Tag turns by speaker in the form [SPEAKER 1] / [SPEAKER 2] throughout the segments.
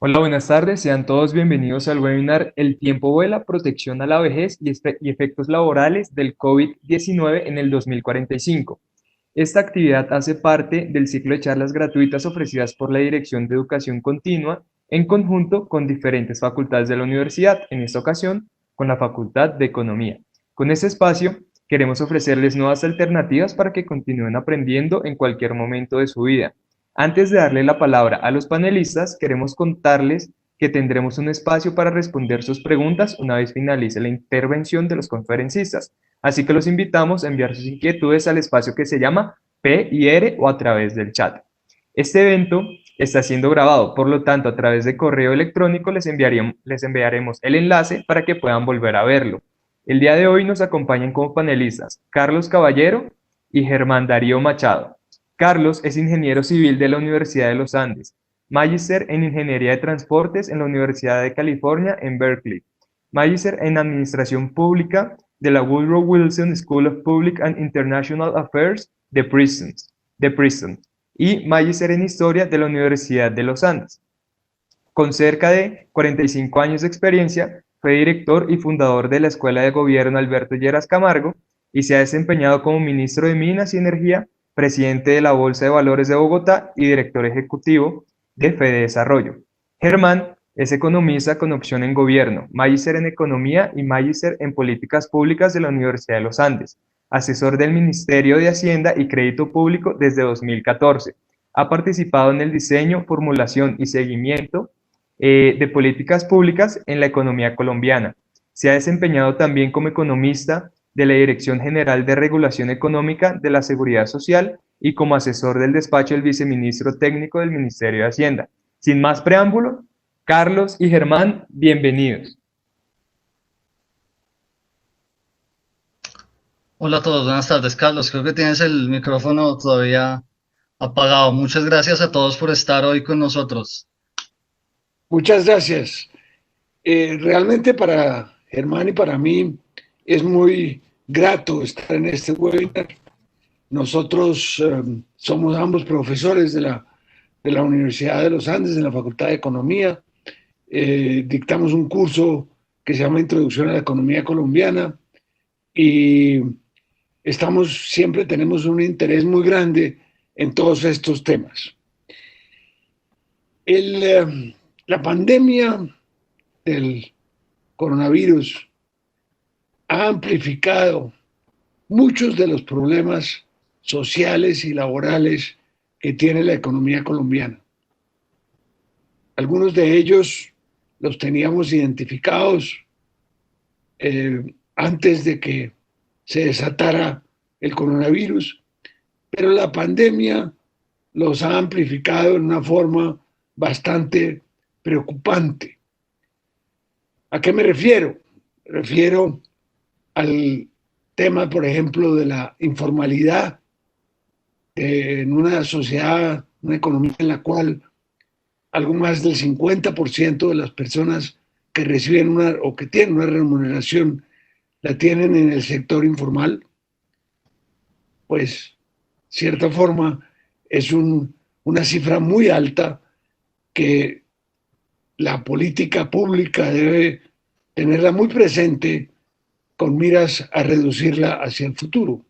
[SPEAKER 1] Hola, buenas tardes. Sean todos bienvenidos al webinar El tiempo vuela, protección a la vejez y efectos laborales del COVID-19 en el 2045. Esta actividad hace parte del ciclo de charlas gratuitas ofrecidas por la Dirección de Educación Continua en conjunto con diferentes facultades de la universidad, en esta ocasión con la Facultad de Economía. Con este espacio queremos ofrecerles nuevas alternativas para que continúen aprendiendo en cualquier momento de su vida. Antes de darle la palabra a los panelistas, queremos contarles que tendremos un espacio para responder sus preguntas una vez finalice la intervención de los conferencistas. Así que los invitamos a enviar sus inquietudes al espacio que se llama P&R o a través del chat. Este evento está siendo grabado, por lo tanto, a través de correo electrónico les enviaremos el enlace para que puedan volver a verlo. El día de hoy nos acompañan como panelistas Carlos Caballero y Germán Darío Machado. Carlos es ingeniero civil de la Universidad de los Andes, magíster en Ingeniería de Transportes en la Universidad de California en Berkeley, magíster en Administración Pública de la Woodrow Wilson School of Public and International Affairs de Princeton y magíster en Historia de la Universidad de los Andes. Con cerca de 45 años de experiencia, fue director y fundador de la Escuela de Gobierno Alberto Lleras Camargo y se ha desempeñado como ministro de Minas y Energía, presidente de la Bolsa de Valores de Bogotá y director ejecutivo de Fede Desarrollo. Germán es economista con opción en gobierno, magíster en economía y magíster en políticas públicas de la Universidad de los Andes, asesor del Ministerio de Hacienda y Crédito Público desde 2014. Ha participado en el diseño, formulación y seguimiento de políticas públicas en la economía colombiana. Se ha desempeñado también como economista de la Dirección General de Regulación Económica de la Seguridad Social y como asesor del despacho del viceministro técnico del Ministerio de Hacienda. Sin más preámbulo, Carlos y Germán, bienvenidos.
[SPEAKER 2] Hola a todos, buenas tardes, Carlos. Creo que tienes el micrófono todavía apagado. Muchas gracias a todos por estar hoy con nosotros.
[SPEAKER 3] Muchas gracias. Realmente para Germán y para mí es muy grato estar en este webinar. Nosotros somos ambos profesores de la Universidad de los Andes, en la Facultad de Economía. Dictamos un curso que se llama Introducción a la Economía Colombiana y siempre tenemos un interés muy grande en todos estos temas. La pandemia del coronavirus ha amplificado muchos de los problemas sociales y laborales que tiene la economía colombiana. Algunos de ellos los teníamos identificados antes de que se desatara el coronavirus, pero la pandemia los ha amplificado en una forma bastante preocupante. ¿A qué me refiero? Me refiero al tema, por ejemplo, de la informalidad en una sociedad, una economía en la cual algo más del 50% de las personas que reciben o que tienen una remuneración la tienen en el sector informal, pues, cierta forma, es una cifra muy alta que la política pública debe tenerla muy presente con miras a reducirla hacia el futuro.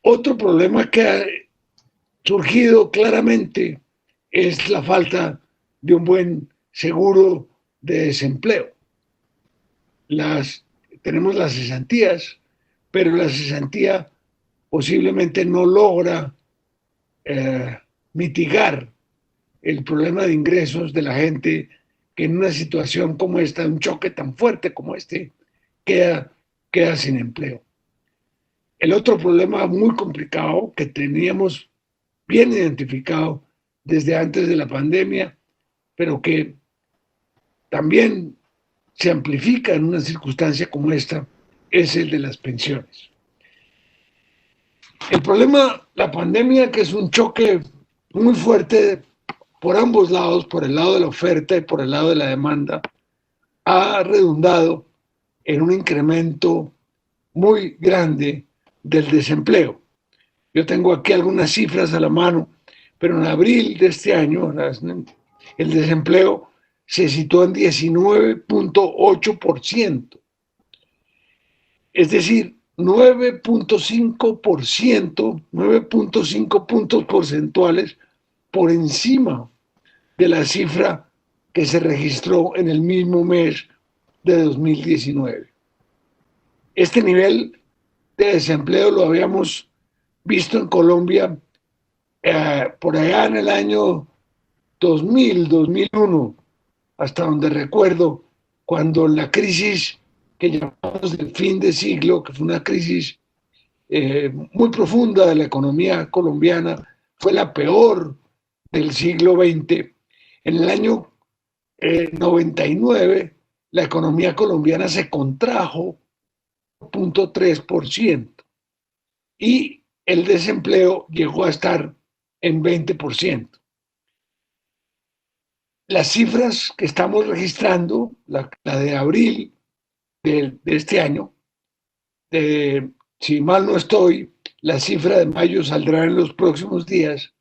[SPEAKER 3] Otro problema que ha surgido claramente es la falta de un buen seguro de desempleo. Tenemos las cesantías, pero la cesantía posiblemente no logra mitigar el problema de ingresos de la gente que en una situación como esta, un choque tan fuerte como este, queda sin empleo. El otro problema muy complicado que teníamos bien identificado desde antes de la pandemia, pero que también se amplifica en una circunstancia como esta, es el de las pensiones. El problema, la pandemia, que es un choque muy fuerte por ambos lados, por el lado de la oferta y por el lado de la demanda, ha redundado en un incremento muy grande del desempleo. Yo tengo aquí algunas cifras a la mano, pero en abril de este año El desempleo se situó en 19.8%, es decir, 9.5 puntos porcentuales por encima de la cifra que se registró en el mismo mes de 2019. Este nivel de desempleo lo habíamos visto en Colombia por allá en el año 2000, 2001, hasta donde recuerdo, cuando la crisis que llamamos del fin de siglo, que fue una crisis muy profunda de la economía colombiana, fue la peor del siglo XX. En el año 99, la economía colombiana se contrajo 0.3% y el desempleo llegó a estar en 20%. Las cifras que estamos registrando, la de abril de este año, si mal no estoy, la cifra de mayo saldrá en los próximos días,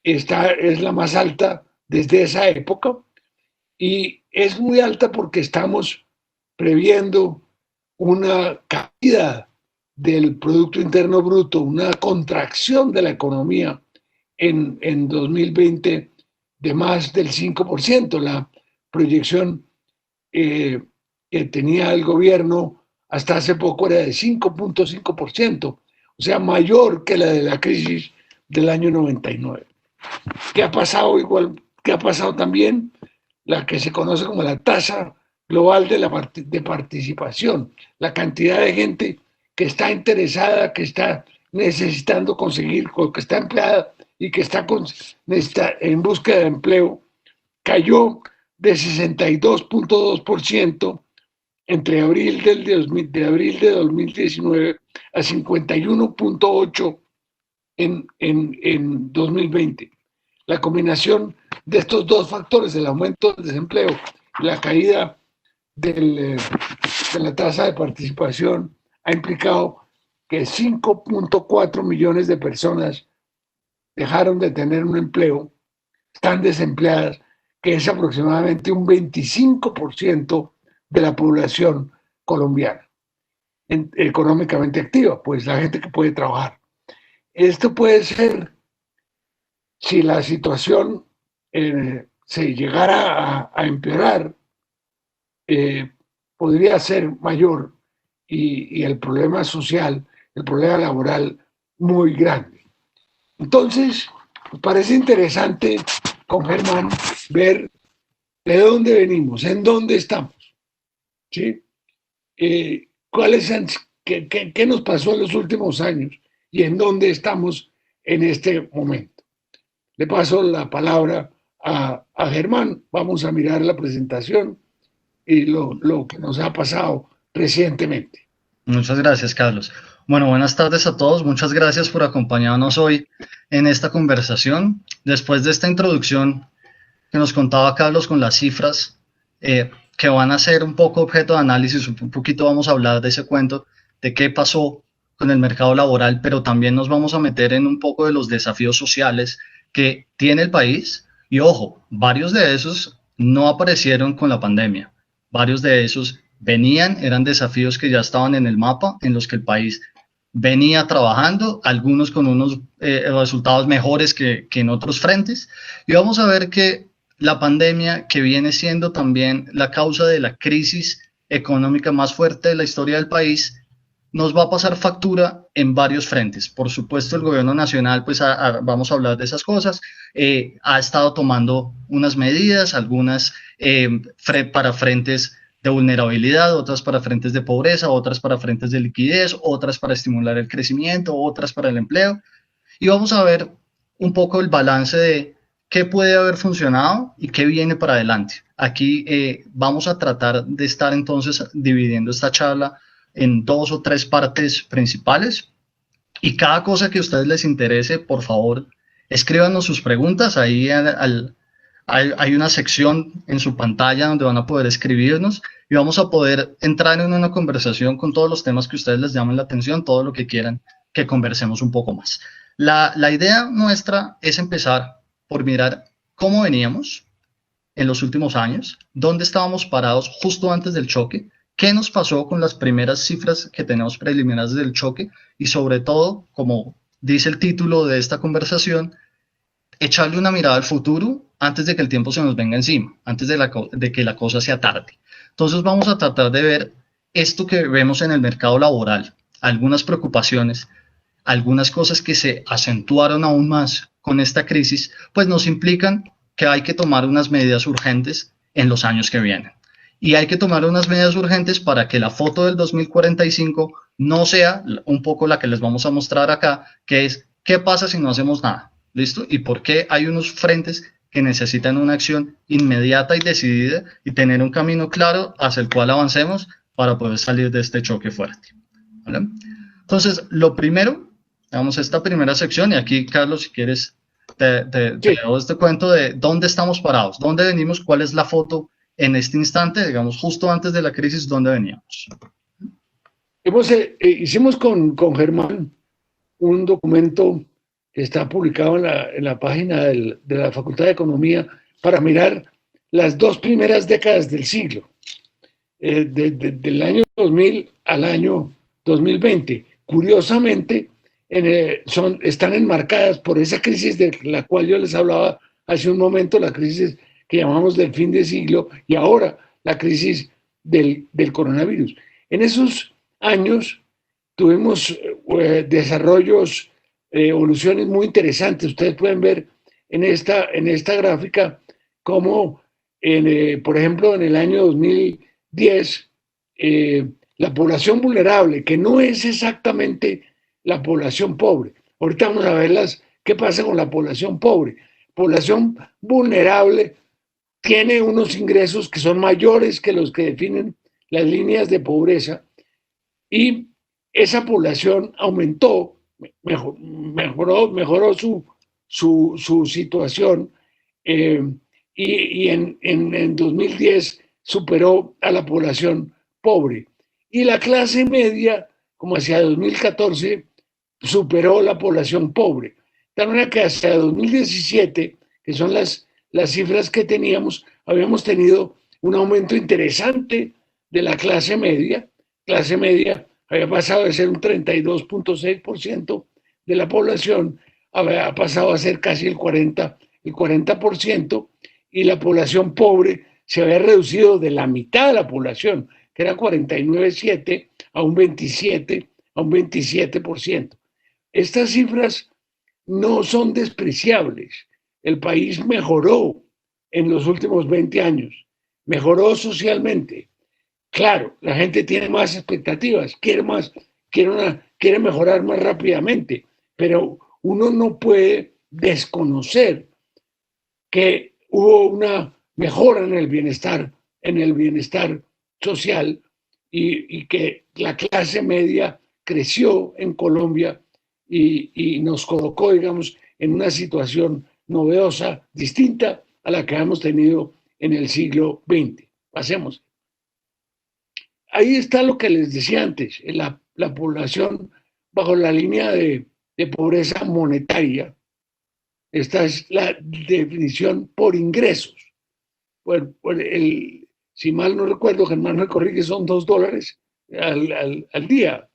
[SPEAKER 3] esta es la más alta desde esa época y es muy alta porque estamos previendo una caída del Producto Interno Bruto, una contracción de la economía en 2020 de más del 5%. La proyección que tenía el gobierno hasta hace poco era de 5.5%, o sea, mayor que la de la crisis del año 99. ¿Qué ha pasado igual? ¿Qué ha pasado también? La que se conoce como la tasa global de participación, la cantidad de gente que está interesada, que está necesitando conseguir, que está empleada y que está en búsqueda de empleo, cayó de 62.2% entre abril de abril de 2019 a 51.8% en 2020. La combinación de estos dos factores, el aumento del desempleo y la caída de la tasa de participación, ha implicado que 5.4 millones de personas dejaron de tener un empleo, están desempleadas, que es aproximadamente un 25% de la población colombiana económicamente activa, pues la gente que puede trabajar. Esto puede ser, si la situación se llegara a empeorar, podría ser mayor y el problema social, el problema laboral muy grande. Entonces, me parece interesante con Germán ver de dónde venimos, en dónde estamos, ¿sí? ¿Qué nos pasó en los últimos años y en dónde estamos en este momento? Le paso la palabra a Germán. Vamos a mirar la presentación y lo que nos ha pasado recientemente.
[SPEAKER 2] Muchas gracias, Carlos. Bueno, buenas tardes a todos. Muchas gracias por acompañarnos hoy en esta conversación. Después de esta introducción que nos contaba Carlos con las cifras, que van a ser un poco objeto de análisis, un poquito vamos a hablar de ese cuento, de qué pasó con el mercado laboral, pero también nos vamos a meter en un poco de los desafíos sociales que tiene el país. Y ojo, varios de esos no aparecieron con la pandemia. Varios de esos eran desafíos que ya estaban en el mapa, en los que el país venía trabajando, algunos con unos resultados mejores que en otros frentes. Y vamos a ver que la pandemia, que viene siendo también la causa de la crisis económica más fuerte de la historia del país, nos va a pasar factura en varios frentes. Por supuesto, el gobierno nacional, pues vamos a hablar de esas cosas, ha estado tomando unas medidas, algunas para frentes de vulnerabilidad, otras para frentes de pobreza, otras para frentes de liquidez, otras para estimular el crecimiento, otras para el empleo. Y vamos a ver un poco el balance de qué puede haber funcionado y qué viene para adelante. Aquí vamos a tratar de estar entonces dividiendo esta charla en 2 o 3 partes principales, y cada cosa que a ustedes les interese, por favor, escríbanos sus preguntas. Ahí hay una sección en su pantalla donde van a poder escribirnos y vamos a poder entrar en una conversación con todos los temas que a ustedes les llamen la atención, todo lo que quieran que conversemos un poco más. La idea nuestra es empezar por mirar cómo veníamos, en los últimos años, dónde estábamos parados justo antes del choque, qué nos pasó con las primeras cifras que tenemos preliminares del choque y sobre todo, como dice el título de esta conversación, echarle una mirada al futuro antes de que el tiempo se nos venga encima, antes de que la cosa sea tarde. Entonces vamos a tratar de ver esto que vemos en el mercado laboral, algunas preocupaciones, algunas cosas que se acentuaron aún más con esta crisis, pues nos implican que hay que tomar unas medidas urgentes en los años que vienen. Y hay que tomar unas medidas urgentes para que la foto del 2045 no sea un poco la que les vamos a mostrar acá, que es qué pasa si no hacemos nada. ¿Listo? Y por qué hay unos frentes que necesitan una acción inmediata y decidida y tener un camino claro hacia el cual avancemos para poder salir de este choque fuerte. ¿Vale? Entonces, lo primero, vamos a esta primera sección, y aquí, Carlos, si quieres, te hago este cuento de dónde estamos parados, dónde venimos, cuál es la foto en este instante, digamos, justo antes de la crisis, dónde veníamos.
[SPEAKER 3] Hicimos con Germán un documento que está publicado en la página de la Facultad de Economía para mirar las 2 primeras décadas del siglo, del año 2000 al año 2020. Curiosamente, están enmarcadas por esa crisis de la cual yo les hablaba hace un momento, la crisis que llamamos del fin de siglo, y ahora la crisis del coronavirus. En esos años tuvimos desarrollos, evoluciones muy interesantes. Ustedes pueden ver en esta gráfica cómo, por ejemplo, en el año 2010, la población vulnerable, que no es exactamente la población pobre. Ahorita vamos a ver qué pasa con la población pobre. Población vulnerable tiene unos ingresos que son mayores que los que definen las líneas de pobreza, y esa población aumentó, mejoró su situación, y en 2010 superó a la población pobre. Y la clase media, como hacia 2014, superó la población pobre. De tal manera que hasta 2017, que son las cifras que teníamos, habíamos tenido un aumento interesante de la clase media. Clase media había pasado de ser un 32.6% de la población, había pasado a ser casi el 40%, y la población pobre se había reducido de la mitad de la población, que era 49.7, a un 27%. Estas cifras no son despreciables. El país mejoró en los últimos 20 años, mejoró socialmente. Claro, la gente tiene más expectativas, quiere mejorar más rápidamente, pero uno no puede desconocer que hubo una mejora en el bienestar social, y que la clase media creció en Colombia y nos colocó, digamos, en una situación novedosa, distinta a la que hemos tenido en el siglo XX. Pasemos. Ahí está lo que les decía antes, la población bajo la línea de pobreza monetaria. Esta es la definición por ingresos. Si mal no recuerdo, Germán me corrige, son $2 al día,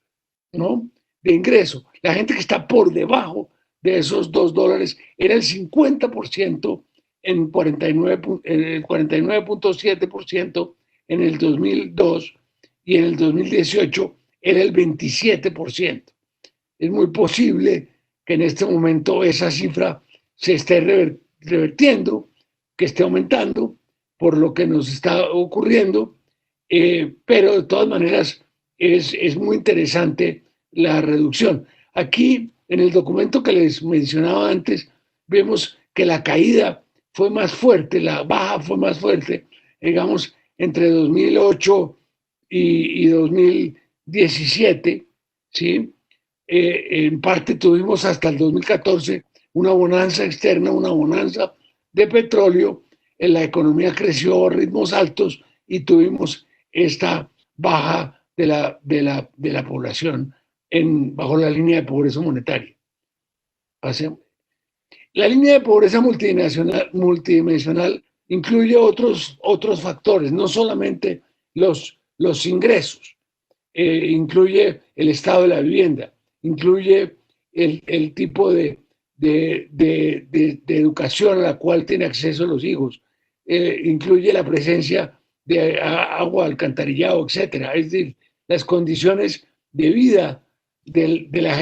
[SPEAKER 3] ¿no? De ingreso. La gente que está por debajo de esos $2 era el 50% en el 49.7% en el 2002, y en el 2018 era el 27%. Es muy posible que en este momento esa cifra se esté revertiendo, que esté aumentando por lo que nos está ocurriendo, pero de todas maneras es muy interesante la reducción. Aquí, en el documento que les mencionaba antes, vemos que la caída fue más fuerte, la baja fue más fuerte, digamos, entre 2008 y 2017, ¿sí? En parte tuvimos hasta el 2014 una bonanza externa, una bonanza de petróleo, la economía creció a ritmos altos y tuvimos esta baja de la población bajo la línea de pobreza monetaria. Pasemos. La línea de pobreza multidimensional incluye otros factores, no solamente los ingresos, incluye el estado de la vivienda, incluye el tipo de educación a la cual tienen acceso los hijos, incluye la presencia de agua, alcantarillado, etcétera. Es decir, las condiciones de vida de la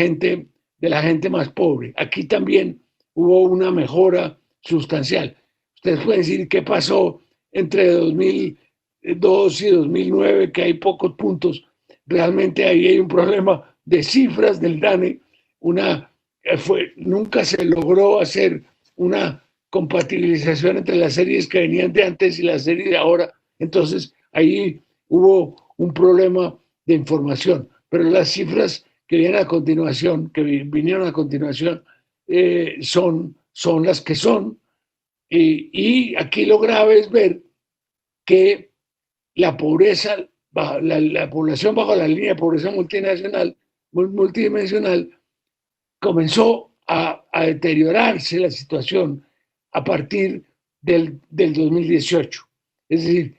[SPEAKER 3] gente más pobre. Aquí también hubo una mejora sustancial. Ustedes pueden decir qué pasó entre 2002 y 2009, que hay pocos puntos. Realmente ahí hay un problema de cifras del DANE. Nunca se logró hacer una compatibilización entre las series que venían de antes y las series de ahora. Entonces ahí hubo un problema de información. Pero las cifras que vinieron a continuación, son las que son. Y aquí lo grave es ver que la pobreza, la población bajo la línea de pobreza multidimensional, comenzó a deteriorarse la situación a partir del 2018. Es decir,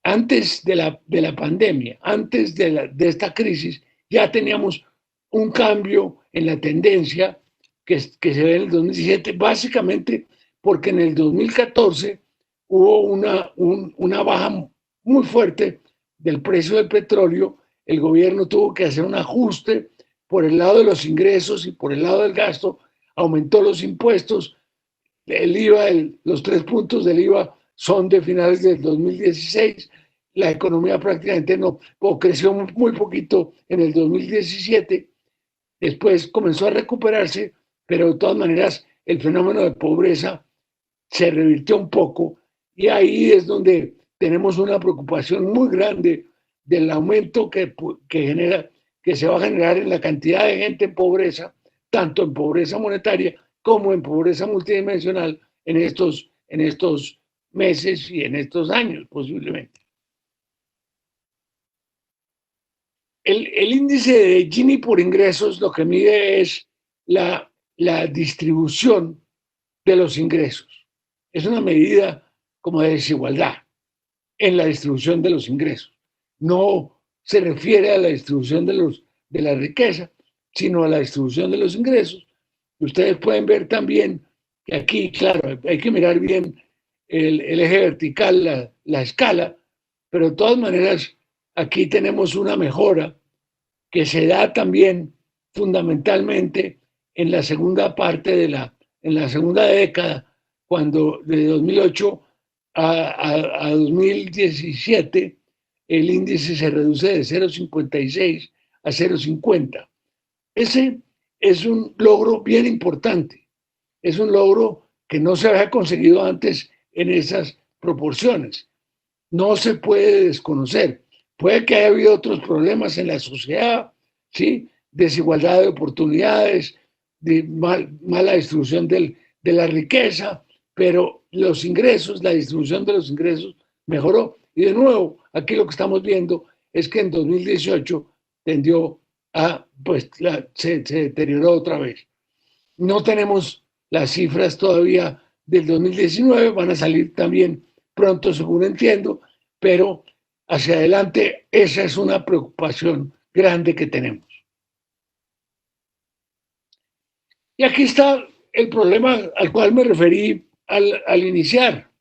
[SPEAKER 3] antes de la pandemia, antes de esta crisis, ya teníamos un cambio en la tendencia que se ve en el 2017, básicamente porque en el 2014 hubo una baja muy fuerte del precio del petróleo. El gobierno tuvo que hacer un ajuste por el lado de los ingresos y por el lado del gasto, aumentó los impuestos, el IVA, los 3 puntos del IVA son de finales del 2016, la economía prácticamente no, o creció muy poquito en el 2017, después comenzó a recuperarse, pero de todas maneras el fenómeno de pobreza se revirtió un poco y ahí es donde tenemos una preocupación muy grande del aumento que se va a generar en la cantidad de gente en pobreza, tanto en pobreza monetaria como en pobreza multidimensional en estos meses y en estos años posiblemente. El índice de Gini por ingresos lo que mide es la distribución de los ingresos. Es una medida como de desigualdad en la distribución de los ingresos. No se refiere a la distribución de la riqueza, sino a la distribución de los ingresos. Ustedes pueden ver también que aquí, claro, hay que mirar bien el eje vertical, la escala, pero de todas maneras aquí tenemos una mejora que se da también fundamentalmente en la segunda parte en la segunda década, cuando de 2008 a 2017 el índice se reduce de 0,56 a 0,50. Ese es un logro bien importante, es un logro que no se había conseguido antes en esas proporciones. No se puede desconocer. Puede que haya habido otros problemas en la sociedad, ¿sí? Desigualdad de oportunidades, de mala distribución de la riqueza, pero los ingresos, la distribución de los ingresos mejoró. Y de nuevo, aquí lo que estamos viendo es que en 2018 tendió se deterioró otra vez. No tenemos las cifras todavía del 2019, van a salir también pronto, según entiendo, pero hacia adelante esa es una preocupación grande que tenemos. Y aquí está el problema al cual me referí al iniciar,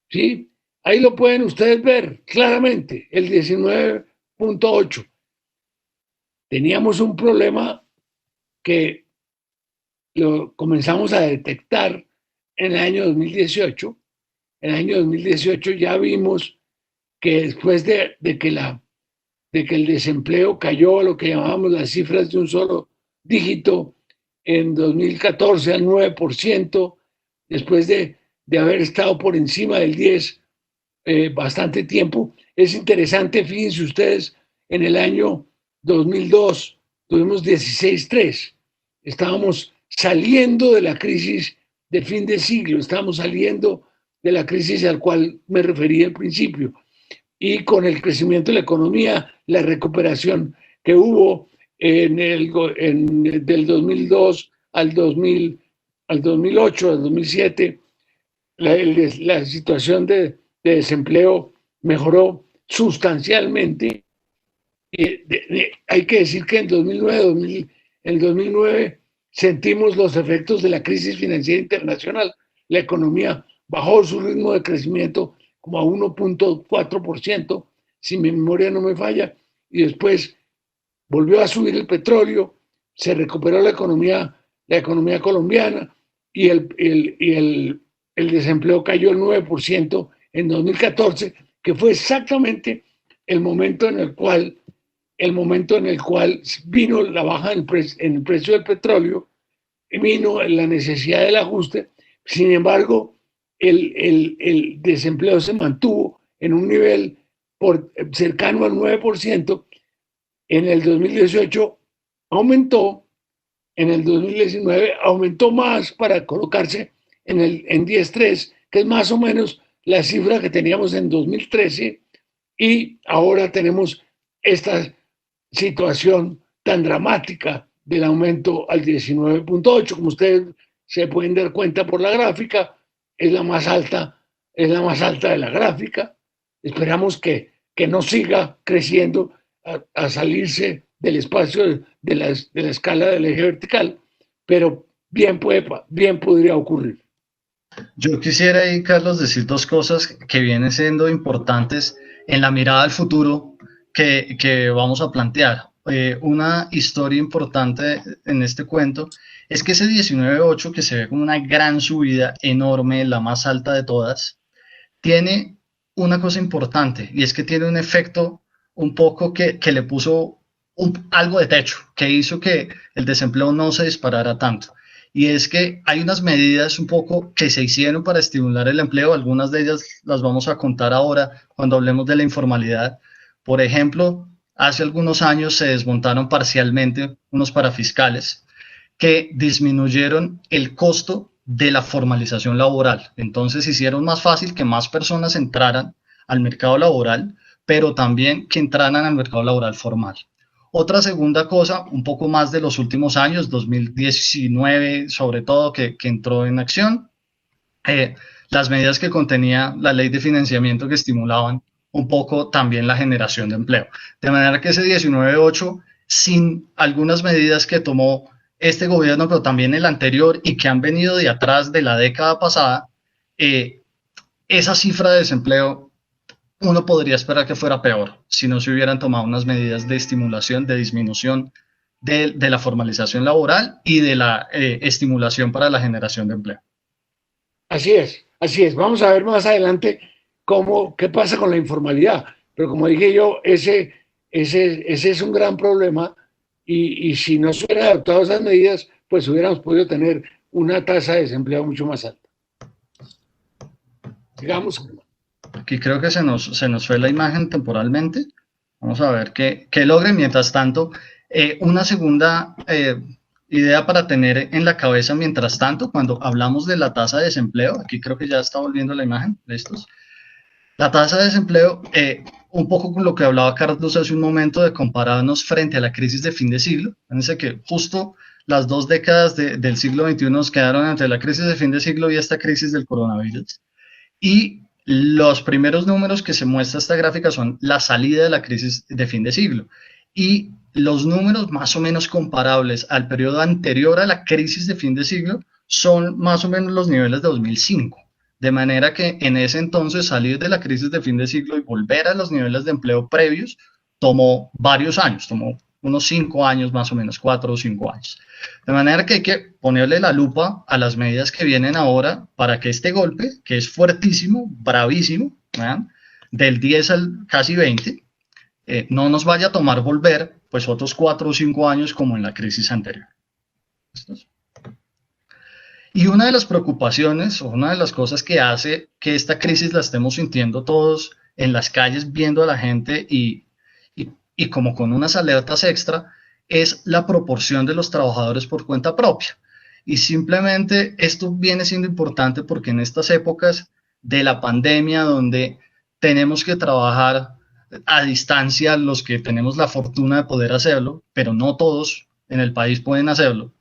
[SPEAKER 3] ¿sí? Ahí lo pueden ustedes ver claramente, el 19.8. Teníamos un problema que lo comenzamos a detectar en el año 2018. En el año 2018 ya vimos que después de que el desempleo cayó a lo que llamábamos las cifras de un solo dígito en 2014 al 9%, después de haber estado por encima del 10% bastante tiempo. Es interesante, fíjense ustedes, en el año 2002 tuvimos 16.3. Estábamos saliendo de la crisis de fin de siglo, estábamos saliendo de la crisis al cual me referí al principio. Y con el crecimiento de la economía, la recuperación que hubo del 2002 al 2008, al 2007, la situación de desempleo mejoró sustancialmente. Hay que decir que en 2009 sentimos los efectos de la crisis financiera internacional. La economía bajó su ritmo de crecimiento como a 1.4%, si mi memoria no me falla, y después volvió a subir el petróleo, se recuperó la economía colombiana y el desempleo cayó el 9% en 2014, que fue exactamente el momento en el cual vino la baja en el precio del petróleo, vino la necesidad del ajuste. Sin embargo, el desempleo se mantuvo en un nivel cercano al 9%. En el 2018 aumentó, en el 2019 aumentó más para colocarse en 10.3, que es más o menos la cifra que teníamos en 2013, y ahora tenemos esta situación tan dramática del aumento al 19.8, como ustedes se pueden dar cuenta por la gráfica, es la más alta de la gráfica. Esperamos que no siga creciendo a salirse del espacio de la escala del eje vertical, pero bien podría ocurrir.
[SPEAKER 2] Yo quisiera ahí, Carlos, decir dos cosas que vienen siendo importantes en la mirada al futuro que vamos a plantear. Una historia importante en este cuento es que ese 19.8, que se ve como una gran subida enorme, la más alta de todas, tiene una cosa importante, y es que tiene un efecto un poco que le puso algo de techo, que hizo que el desempleo no se disparara tanto. Y es que hay unas medidas un poco que se hicieron para estimular el empleo, algunas de ellas las vamos a contar ahora cuando hablemos de la informalidad. Por ejemplo, hace algunos años se desmontaron parcialmente unos parafiscales que disminuyeron el costo de la formalización laboral. Entonces hicieron más fácil que más personas entraran al mercado laboral, pero también que entraran al mercado laboral formal. Otra segunda cosa, un poco más de los últimos años, 2019 sobre todo, que entró en acción, las medidas que contenía la ley de financiamiento que estimulaban un poco también la generación de empleo. De manera que ese 19.8, sin algunas medidas que tomó este gobierno, pero también el anterior y que han venido de atrás de la década pasada, esa cifra de desempleo uno podría esperar que fuera peor si no se hubieran tomado unas medidas de estimulación, de disminución de la formalización laboral y de la estimulación para la generación de empleo.
[SPEAKER 3] Así es. Vamos a ver más adelante qué pasa con la informalidad. Pero como dije yo, ese es un gran problema, y si no se hubieran adoptado esas medidas, pues hubiéramos podido tener una tasa de desempleo mucho más alta. Digamos.
[SPEAKER 2] Aquí creo que se nos fue la imagen temporalmente. Vamos a ver qué logre. Mientras tanto, una segunda idea para tener en la cabeza mientras tanto, cuando hablamos de la tasa de desempleo, aquí creo que ya está volviendo la imagen, ¿listos? La tasa de desempleo, un poco con lo que hablaba Carlos hace un momento de compararnos frente a la crisis de fin de siglo. Fíjense que justo las 2 décadas del siglo XXI nos quedaron entre la crisis de fin de siglo y esta crisis del coronavirus. Y los primeros números que se muestra esta gráfica son la salida de la crisis de fin de siglo. Y los números más o menos comparables al periodo anterior a la crisis de fin de siglo son más o menos los niveles de 2005. De manera que en ese entonces salir de la crisis de fin de siglo y volver a los niveles de empleo previos tomó varios años, tomó unos 5 años más o menos, 4 o 5 años. De manera que hay que ponerle la lupa a las medidas que vienen ahora para que este golpe, que es fuertísimo, bravísimo, ¿vean?, del 10 al casi 20, no nos vaya a tomar volver pues otros 4 o 5 años como en la crisis anterior. ¿Estos? Y una de las preocupaciones, o una de las cosas que hace que esta crisis la estemos sintiendo todos en las calles, viendo a la gente y como con unas alertas extra, es la proporción de los trabajadores por cuenta propia. Y simplemente esto viene siendo importante porque en estas épocas de la pandemia, donde tenemos que trabajar a distancia, los que tenemos la fortuna de poder hacerlo, pero no todos en el país pueden hacerlo,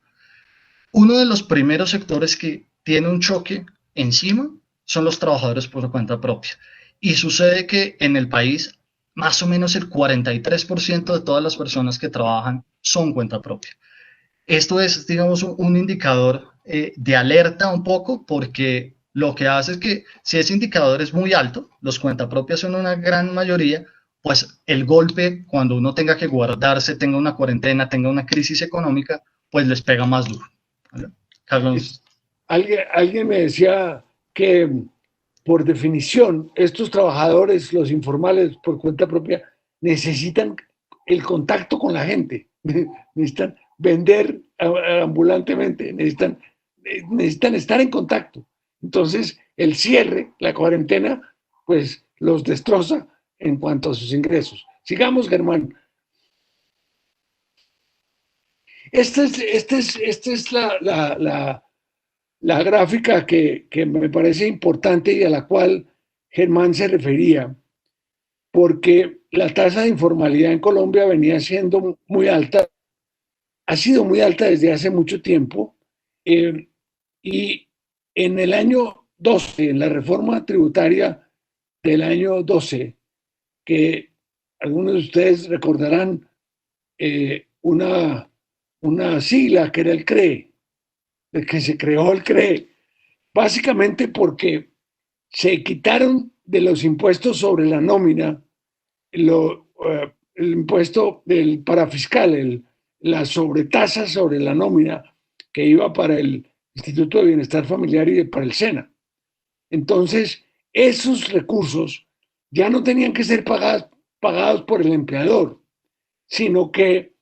[SPEAKER 2] uno de los primeros sectores que tiene un choque encima son los trabajadores por cuenta propia. Y sucede que en el país más o menos el 43% de todas las personas que trabajan son cuenta propia. Esto es, digamos, un indicador de alerta un poco, porque lo que hace es que si ese indicador es muy alto, los cuentapropias son una gran mayoría, pues el golpe cuando uno tenga que guardarse, tenga una cuarentena, tenga una crisis económica, pues les pega más duro. ¿Vale? Carlos.
[SPEAKER 3] Alguien me decía que por definición estos trabajadores, los informales por cuenta propia, necesitan el contacto con la gente, necesitan vender ambulantemente, necesitan estar en contacto. Entonces, el cierre, la cuarentena, pues los destroza en cuanto a sus ingresos. Sigamos, Germán. Esta es la gráfica que me parece importante y a la cual Germán se refería, porque la tasa de informalidad en Colombia venía siendo muy alta, ha sido muy alta desde hace mucho tiempo, y en el año 12, en la reforma tributaria del año 12, que algunos de ustedes recordarán una sigla que era el CRE, de que se creó el CRE, básicamente porque se quitaron de los impuestos sobre la nómina el impuesto del parafiscal, la sobretasa sobre la nómina que iba para el Instituto de Bienestar Familiar y para el SENA. Entonces, esos recursos ya no tenían que ser pagados por el empleador, sino que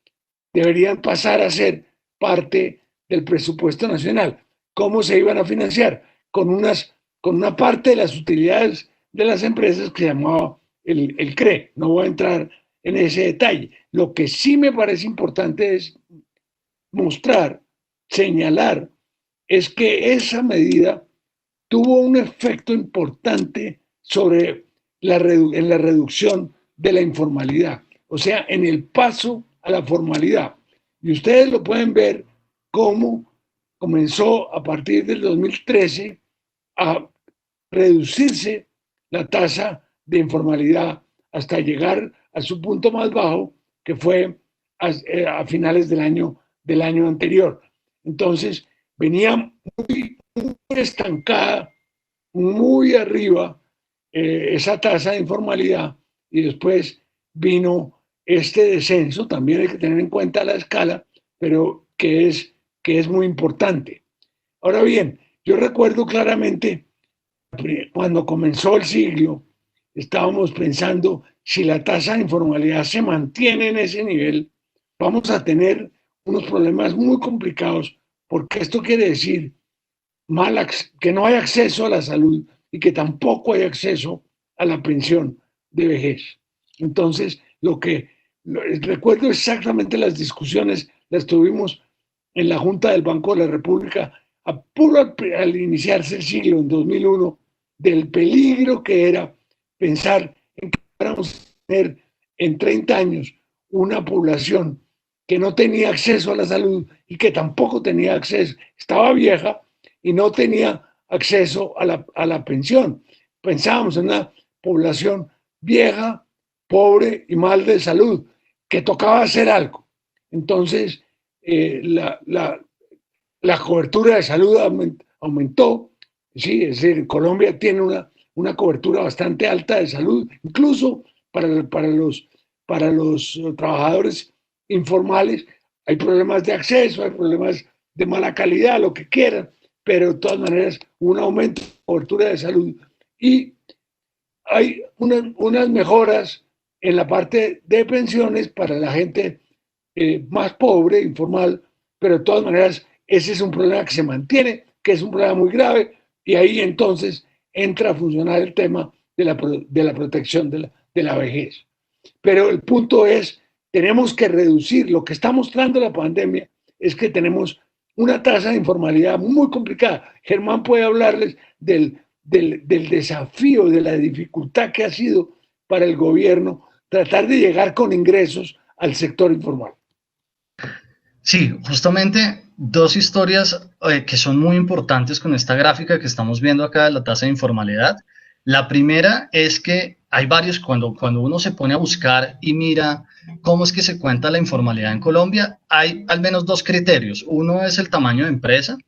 [SPEAKER 3] deberían pasar a ser parte del presupuesto nacional. ¿Cómo se iban a financiar? Con una parte de las utilidades de las empresas que se llamaba el CRE. No voy a entrar en ese detalle. Lo que sí me parece importante es mostrar, señalar, es que esa medida tuvo un efecto importante en la reducción de la informalidad, o sea, en el paso a la formalidad. Y ustedes lo pueden ver cómo comenzó a partir del 2013 a reducirse la tasa de informalidad hasta llegar a su punto más bajo, que fue a finales del año anterior. Entonces, venía muy estancada, muy arriba esa tasa de informalidad, y después vino este descenso. También hay que tener en cuenta la escala, pero que es muy importante. Ahora bien, yo recuerdo claramente cuando comenzó el siglo, estábamos pensando, si la tasa de informalidad se mantiene en ese nivel, vamos a tener unos problemas muy complicados, porque esto quiere decir que no hay acceso a la salud y que tampoco hay acceso a la pensión de vejez. Entonces, recuerdo exactamente las discusiones, las tuvimos en la Junta del Banco de la República al iniciarse el siglo, en 2001, del peligro que era pensar en que íbamos a tener en 30 años una población que no tenía acceso a la salud y que tampoco tenía acceso, estaba vieja y no tenía acceso a la pensión. Pensábamos en una población vieja, pobre y mal de salud, que tocaba hacer algo. Entonces, la cobertura de salud aumentó. Sí, es decir, Colombia tiene una cobertura bastante alta de salud, incluso para los trabajadores informales. Hay problemas de acceso, hay problemas de mala calidad, lo que quieran, pero de todas maneras un aumento de cobertura de salud, y hay unas mejoras en la parte de pensiones para la gente más pobre, informal, pero de todas maneras ese es un problema que se mantiene, que es un problema muy grave, y ahí entonces entra a funcionar el tema de la protección de la vejez. Pero el punto es, tenemos que reducir, lo que está mostrando la pandemia es que tenemos una tasa de informalidad muy complicada. Germán puede hablarles del desafío, de la dificultad que ha sido para el gobierno tratar de llegar con ingresos al sector informal.
[SPEAKER 2] Sí, justamente dos historias que son muy importantes con esta gráfica que estamos viendo acá de la tasa de informalidad. La primera es que hay varios, cuando uno se pone a buscar y mira cómo es que se cuenta la informalidad en Colombia, hay al menos dos criterios. Uno es el tamaño de empresa,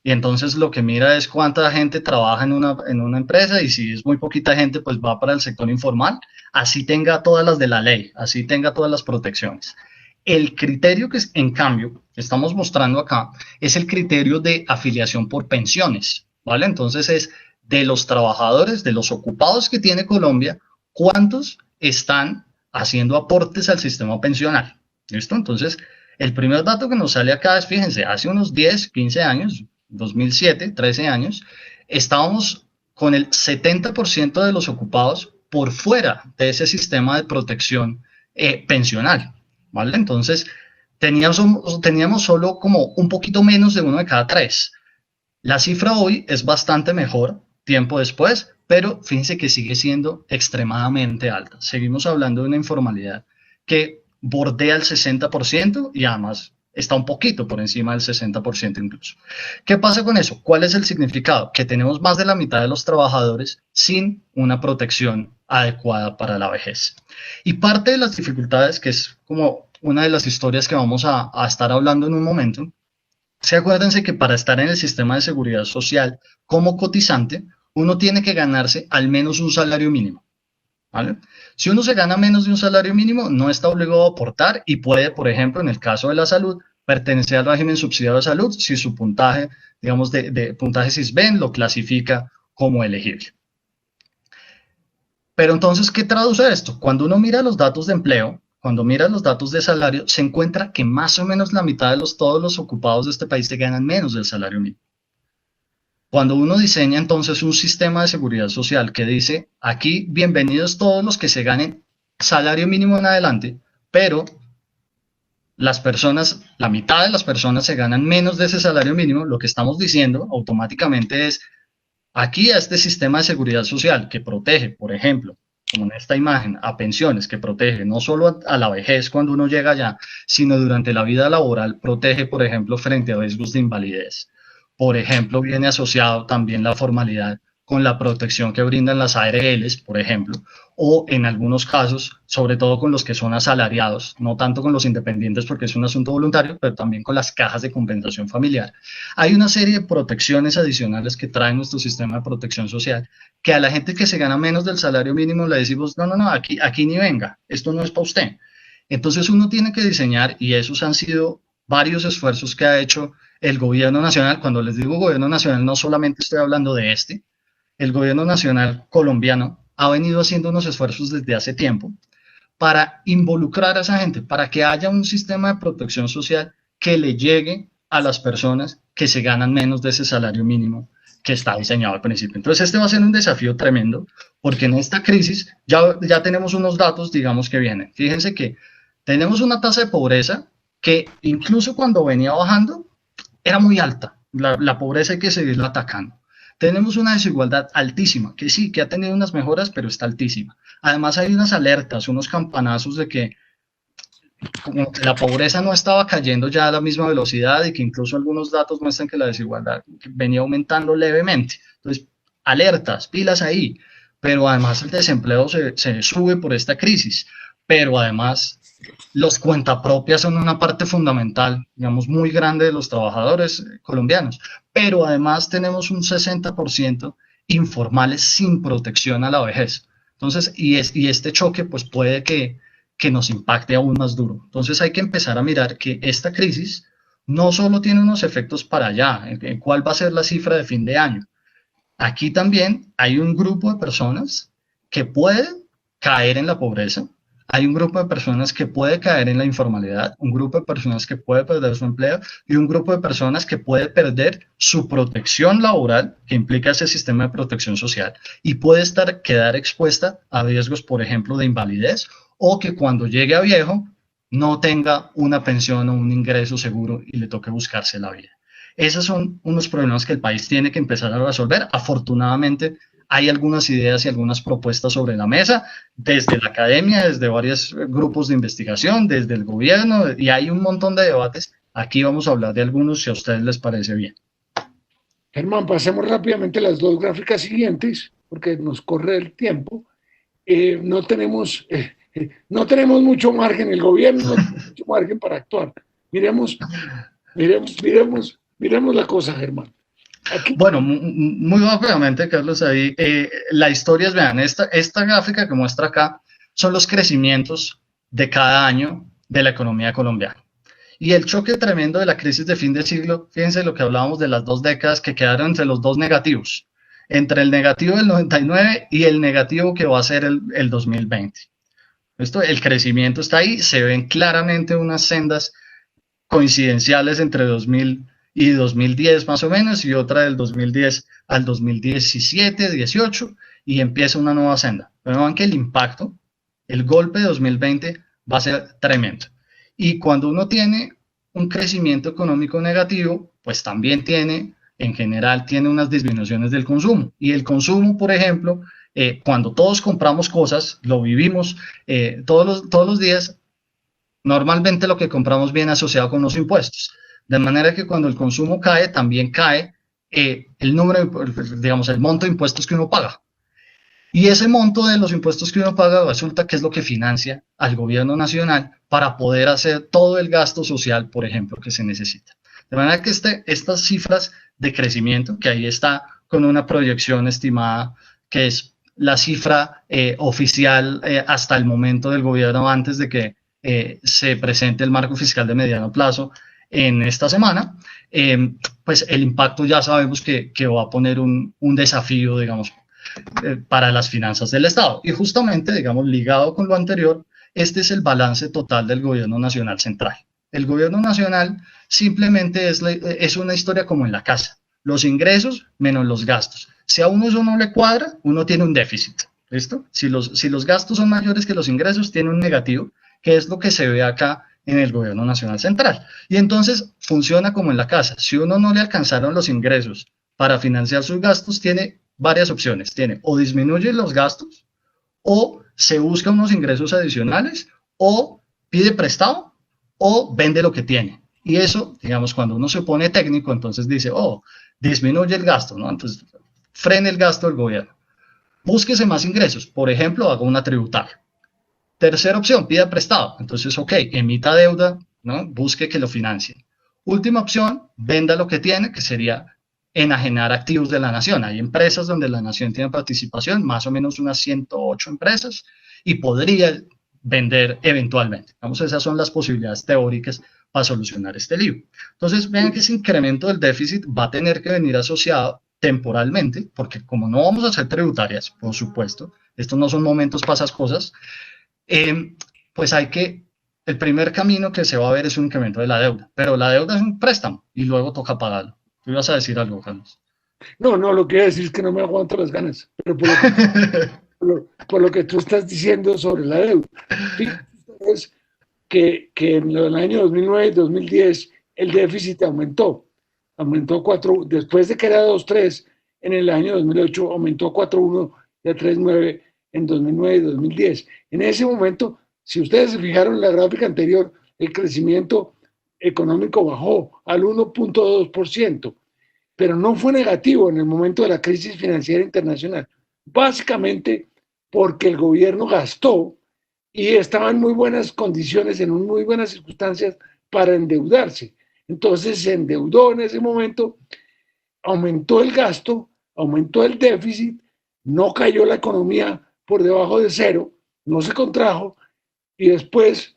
[SPEAKER 2] y entonces lo que mira es cuánta gente trabaja en una empresa, y si es muy poquita gente, pues va para el sector informal, así tenga todas las de la ley, así tenga todas las protecciones. El criterio que, en cambio, estamos mostrando acá es el criterio de afiliación por pensiones, ¿vale? Entonces es de los trabajadores, de los ocupados que tiene Colombia, cuántos están haciendo aportes al sistema pensional. ¿Listo? Entonces, el primer dato que nos sale acá es, fíjense, hace unos 10, 15 años, 2007, 13 años, estábamos con el 70% de los ocupados por fuera de ese sistema de protección pensional, ¿vale? Entonces, teníamos solo como un poquito menos de uno de cada tres. La cifra hoy es bastante mejor, tiempo después, pero fíjense que sigue siendo extremadamente alta. Seguimos hablando de una informalidad que bordea el 60% y además está un poquito por encima del 60% incluso. ¿Qué pasa con eso? ¿Cuál es el significado? Que tenemos más de la mitad de los trabajadores sin una protección adecuada para la vejez. Y parte de las dificultades, que es como una de las historias que vamos a estar hablando en un momento, se acuérdense que para estar en el sistema de seguridad social como cotizante, uno tiene que ganarse al menos un salario mínimo, ¿vale? Si uno se gana menos de un salario mínimo, no está obligado a aportar y puede, por ejemplo, en el caso de la salud, pertenecer al régimen subsidiado de salud si su puntaje, digamos, de puntaje SISBEN lo clasifica como elegible. Pero entonces, ¿qué traduce esto? Cuando uno mira los datos de empleo, cuando mira los datos de salario, se encuentra que más o menos la mitad de todos los ocupados de este país se ganan menos del salario mínimo. Cuando uno diseña entonces un sistema de seguridad social que dice, aquí bienvenidos todos los que se ganen salario mínimo en adelante, pero las personas, la mitad de las personas se ganan menos de ese salario mínimo, lo que estamos diciendo automáticamente es, aquí a este sistema de seguridad social que protege, por ejemplo, como en esta imagen, a pensiones, que protege no solo a la vejez cuando uno llega allá, sino durante la vida laboral, protege, por ejemplo, frente a riesgos de invalidez. Por ejemplo, viene asociado también la formalidad con la protección que brindan las ARLs, por ejemplo, o en algunos casos, sobre todo con los que son asalariados, no tanto con los independientes porque es un asunto voluntario, pero también con las cajas de compensación familiar. Hay una serie de protecciones adicionales que trae nuestro sistema de protección social, que a la gente que se gana menos del salario mínimo le decimos, no, aquí ni venga, esto no es para usted. Entonces uno tiene que diseñar, y esos han sido varios esfuerzos que ha hecho el gobierno nacional. Cuando les digo gobierno nacional, no solamente estoy hablando de este, el gobierno nacional colombiano ha venido haciendo unos esfuerzos desde hace tiempo para involucrar a esa gente, para que haya un sistema de protección social que le llegue a las personas que se ganan menos de ese salario mínimo que está diseñado al principio. Entonces este va a ser un desafío tremendo, porque en esta crisis ya tenemos unos datos, digamos, que vienen. Fíjense que tenemos una tasa de pobreza que incluso cuando venía bajando era muy alta. La pobreza hay que seguirla atacando. Tenemos una desigualdad altísima, que sí, que ha tenido unas mejoras, pero está altísima. Además hay unas alertas, unos campanazos de que como que la pobreza no estaba cayendo ya a la misma velocidad y que incluso algunos datos muestran que la desigualdad venía aumentando levemente. Entonces, alertas, pilas ahí. Pero además el desempleo se sube por esta crisis. Pero además los cuentapropias son una parte fundamental, digamos, muy grande de los trabajadores colombianos, pero además tenemos un 60% informales sin protección a la vejez. Entonces, y este choque pues puede que nos impacte aún más duro. Entonces hay que empezar a mirar que esta crisis no solo tiene unos efectos para allá, en cuál va a ser la cifra de fin de año. Aquí también hay un grupo de personas que pueden caer en la pobreza, hay un grupo de personas que puede caer en la informalidad, un grupo de personas que puede perder su empleo y un grupo de personas que puede perder su protección laboral, que implica ese sistema de protección social, y puede quedar expuesta a riesgos, por ejemplo, de invalidez, o que cuando llegue a viejo no tenga una pensión o un ingreso seguro y le toque buscarse la vida. Esos son unos problemas que el país tiene que empezar a resolver. Afortunadamente, hay algunas ideas y algunas propuestas sobre la mesa, desde la academia, desde varios grupos de investigación, desde el gobierno, y hay un montón de debates Aquí vamos a hablar de algunos si a ustedes les parece bien.
[SPEAKER 3] Germán, pasemos rápidamente las dos gráficas siguientes, porque nos corre el tiempo. No tenemos mucho margen, el gobierno no tiene mucho margen para actuar. Miremos, miremos la cosa, Germán. Aquí,
[SPEAKER 2] Bueno, muy rápidamente, Carlos, ahí la historia es, vean, esta gráfica que muestra acá son los crecimientos de cada año de la economía colombiana. Y el choque tremendo de la crisis de fin de siglo, fíjense lo que hablábamos de las 2 décadas que quedaron entre los dos negativos, entre el negativo del 99 y el negativo que va a ser el 2020. El crecimiento está ahí, se ven claramente unas sendas coincidenciales entre 2000 y 2010 más o menos, y otra del 2010 al 2017, 18, y empieza una nueva senda. Pero vean que el impacto, el golpe de 2020 va a ser tremendo. Y cuando uno tiene un crecimiento económico negativo, pues también tiene, en general, tiene unas disminuciones del consumo. Y el consumo, por ejemplo, cuando todos compramos cosas, lo vivimos todos los días, normalmente lo que compramos viene asociado con los impuestos. De manera que cuando el consumo cae, también cae el número, digamos, el monto de impuestos que uno paga. Y ese monto de los impuestos que uno paga resulta que es lo que financia al gobierno nacional para poder hacer todo el gasto social, por ejemplo, que se necesita. De manera que estas cifras de crecimiento, que ahí está con una proyección estimada, que es la cifra oficial hasta el momento del gobierno antes de que se presente el marco fiscal de mediano plazo en esta semana, pues el impacto ya sabemos que va a poner un desafío, digamos, para las finanzas del Estado. Y justamente, digamos, ligado con lo anterior, este es el balance total del gobierno nacional central. El gobierno nacional simplemente es una historia como en la casa. Los ingresos menos los gastos. Si a uno eso no le cuadra, uno tiene un déficit. ¿Listo? Si los gastos son mayores que los ingresos, tiene un negativo, que es lo que se ve acá en el gobierno nacional central. Y entonces funciona como en la casa. Si uno no le alcanzaron los ingresos para financiar sus gastos, tiene varias opciones. Tiene o disminuye los gastos, o se busca unos ingresos adicionales, o pide prestado, o vende lo que tiene. Y eso, digamos, cuando uno se pone técnico, entonces dice, oh, disminuye el gasto, ¿no? Entonces, frene el gasto del gobierno. Búsquese más ingresos. Por ejemplo, haga una tributaria. Tercera opción, pida prestado. Entonces, ok, emita deuda, ¿no? Busque que lo financien. Última opción, venda lo que tiene, que sería enajenar activos de la nación. Hay empresas donde la nación tiene participación, más o menos unas 108 empresas, y podría vender eventualmente. Vamos, esas son las posibilidades teóricas para solucionar este lío. Entonces, vean que ese incremento del déficit va a tener que venir asociado temporalmente, porque como no vamos a hacer tributarias, por supuesto, estos no son momentos para esas cosas, pues el primer camino que se va a ver es un incremento de la deuda, pero la deuda es un préstamo y luego toca pagarlo. ¿Tú ibas a decir algo, Carlos?
[SPEAKER 3] no, lo que voy a decir es que no me aguanto las ganas, pero por lo que tú estás diciendo sobre la deuda. Fíjense ustedes que en el año 2009 y 2010 el déficit aumentó 4, después de que era 2,3 en el año 2008, aumentó a 4,1 y a 3,9 en 2009 y 2010. En ese momento, si ustedes se fijaron en la gráfica anterior, el crecimiento económico bajó al 1,2%, pero no fue negativo en el momento de la crisis financiera internacional, básicamente porque el gobierno gastó y estaba en muy buenas condiciones, en muy buenas circunstancias para endeudarse. Entonces se endeudó en ese momento, aumentó el gasto, aumentó el déficit, no cayó la economía por debajo de cero, no se contrajo, y después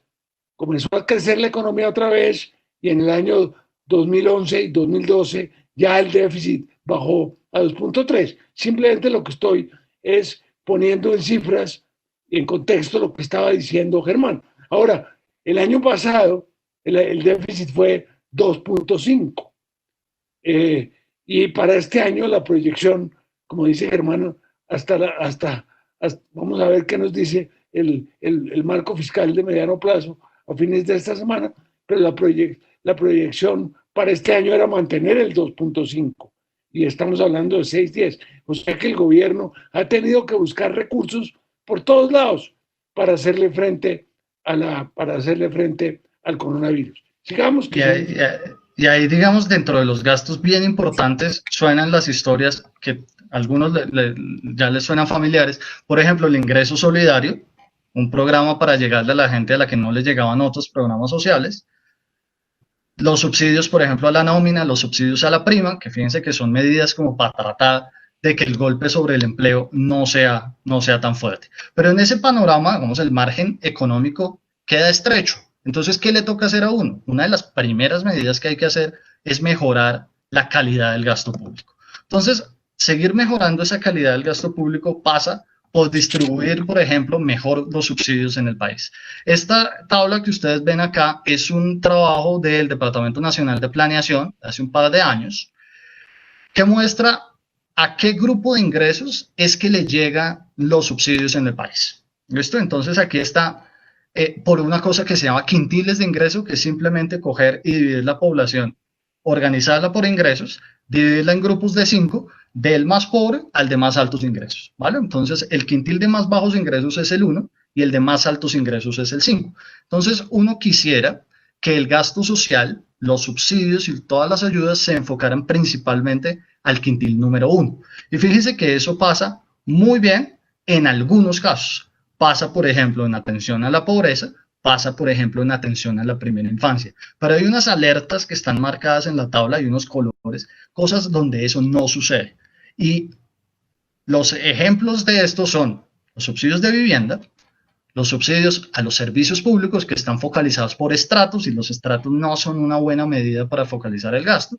[SPEAKER 3] comenzó a crecer la economía otra vez, y en el año 2011 y 2012 ya el déficit bajó a 2,3. Simplemente lo que estoy es poniendo en cifras y en contexto lo que estaba diciendo Germán. Ahora, el año pasado el déficit fue 2,5. Y para este año la proyección, como dice Germán, hasta vamos a ver qué nos dice el marco fiscal de mediano plazo a fines de esta semana, pero la proyección para este año era mantener el 2,5 y estamos hablando de 6,10. O sea que el gobierno ha tenido que buscar recursos por todos lados para hacerle frente al coronavirus. Sigamos.
[SPEAKER 2] Y ahí, digamos, dentro de los gastos bien importantes, suenan las historias que a algunos ya les suenan familiares. Por ejemplo, el ingreso solidario, un programa para llegarle a la gente a la que no les llegaban otros programas sociales. Los subsidios, por ejemplo, a la nómina, los subsidios a la prima, que fíjense que son medidas como para tratar de que el golpe sobre el empleo no sea tan fuerte. Pero en ese panorama, vamos, el margen económico queda estrecho. Entonces, ¿qué le toca hacer a uno? Una de las primeras medidas que hay que hacer es mejorar la calidad del gasto público. Entonces, seguir mejorando esa calidad del gasto público pasa por distribuir, por ejemplo, mejor los subsidios en el país. Esta tabla que ustedes ven acá es un trabajo del Departamento Nacional de Planeación hace un par de años que muestra a qué grupo de ingresos es que le llegan los subsidios en el país. ¿Listo? Entonces aquí está por una cosa que se llama quintiles de ingreso, que es simplemente coger y dividir la población, organizarla por ingresos, dividirla en grupos de 5, del más pobre al de más altos ingresos, ¿vale? Entonces, el quintil de más bajos ingresos es el 1 y el de más altos ingresos es el 5. Entonces, uno quisiera que el gasto social, los subsidios y todas las ayudas se enfocaran principalmente al quintil número 1. Y fíjense que eso pasa muy bien en algunos casos. Pasa, por ejemplo, en atención a la pobreza, pasa, por ejemplo, en atención a la primera infancia. Pero hay unas alertas que están marcadas en la tabla y unos colores, cosas donde eso no sucede. Y los ejemplos de esto son los subsidios de vivienda, los subsidios a los servicios públicos que están focalizados por estratos y los estratos no son una buena medida para focalizar el gasto,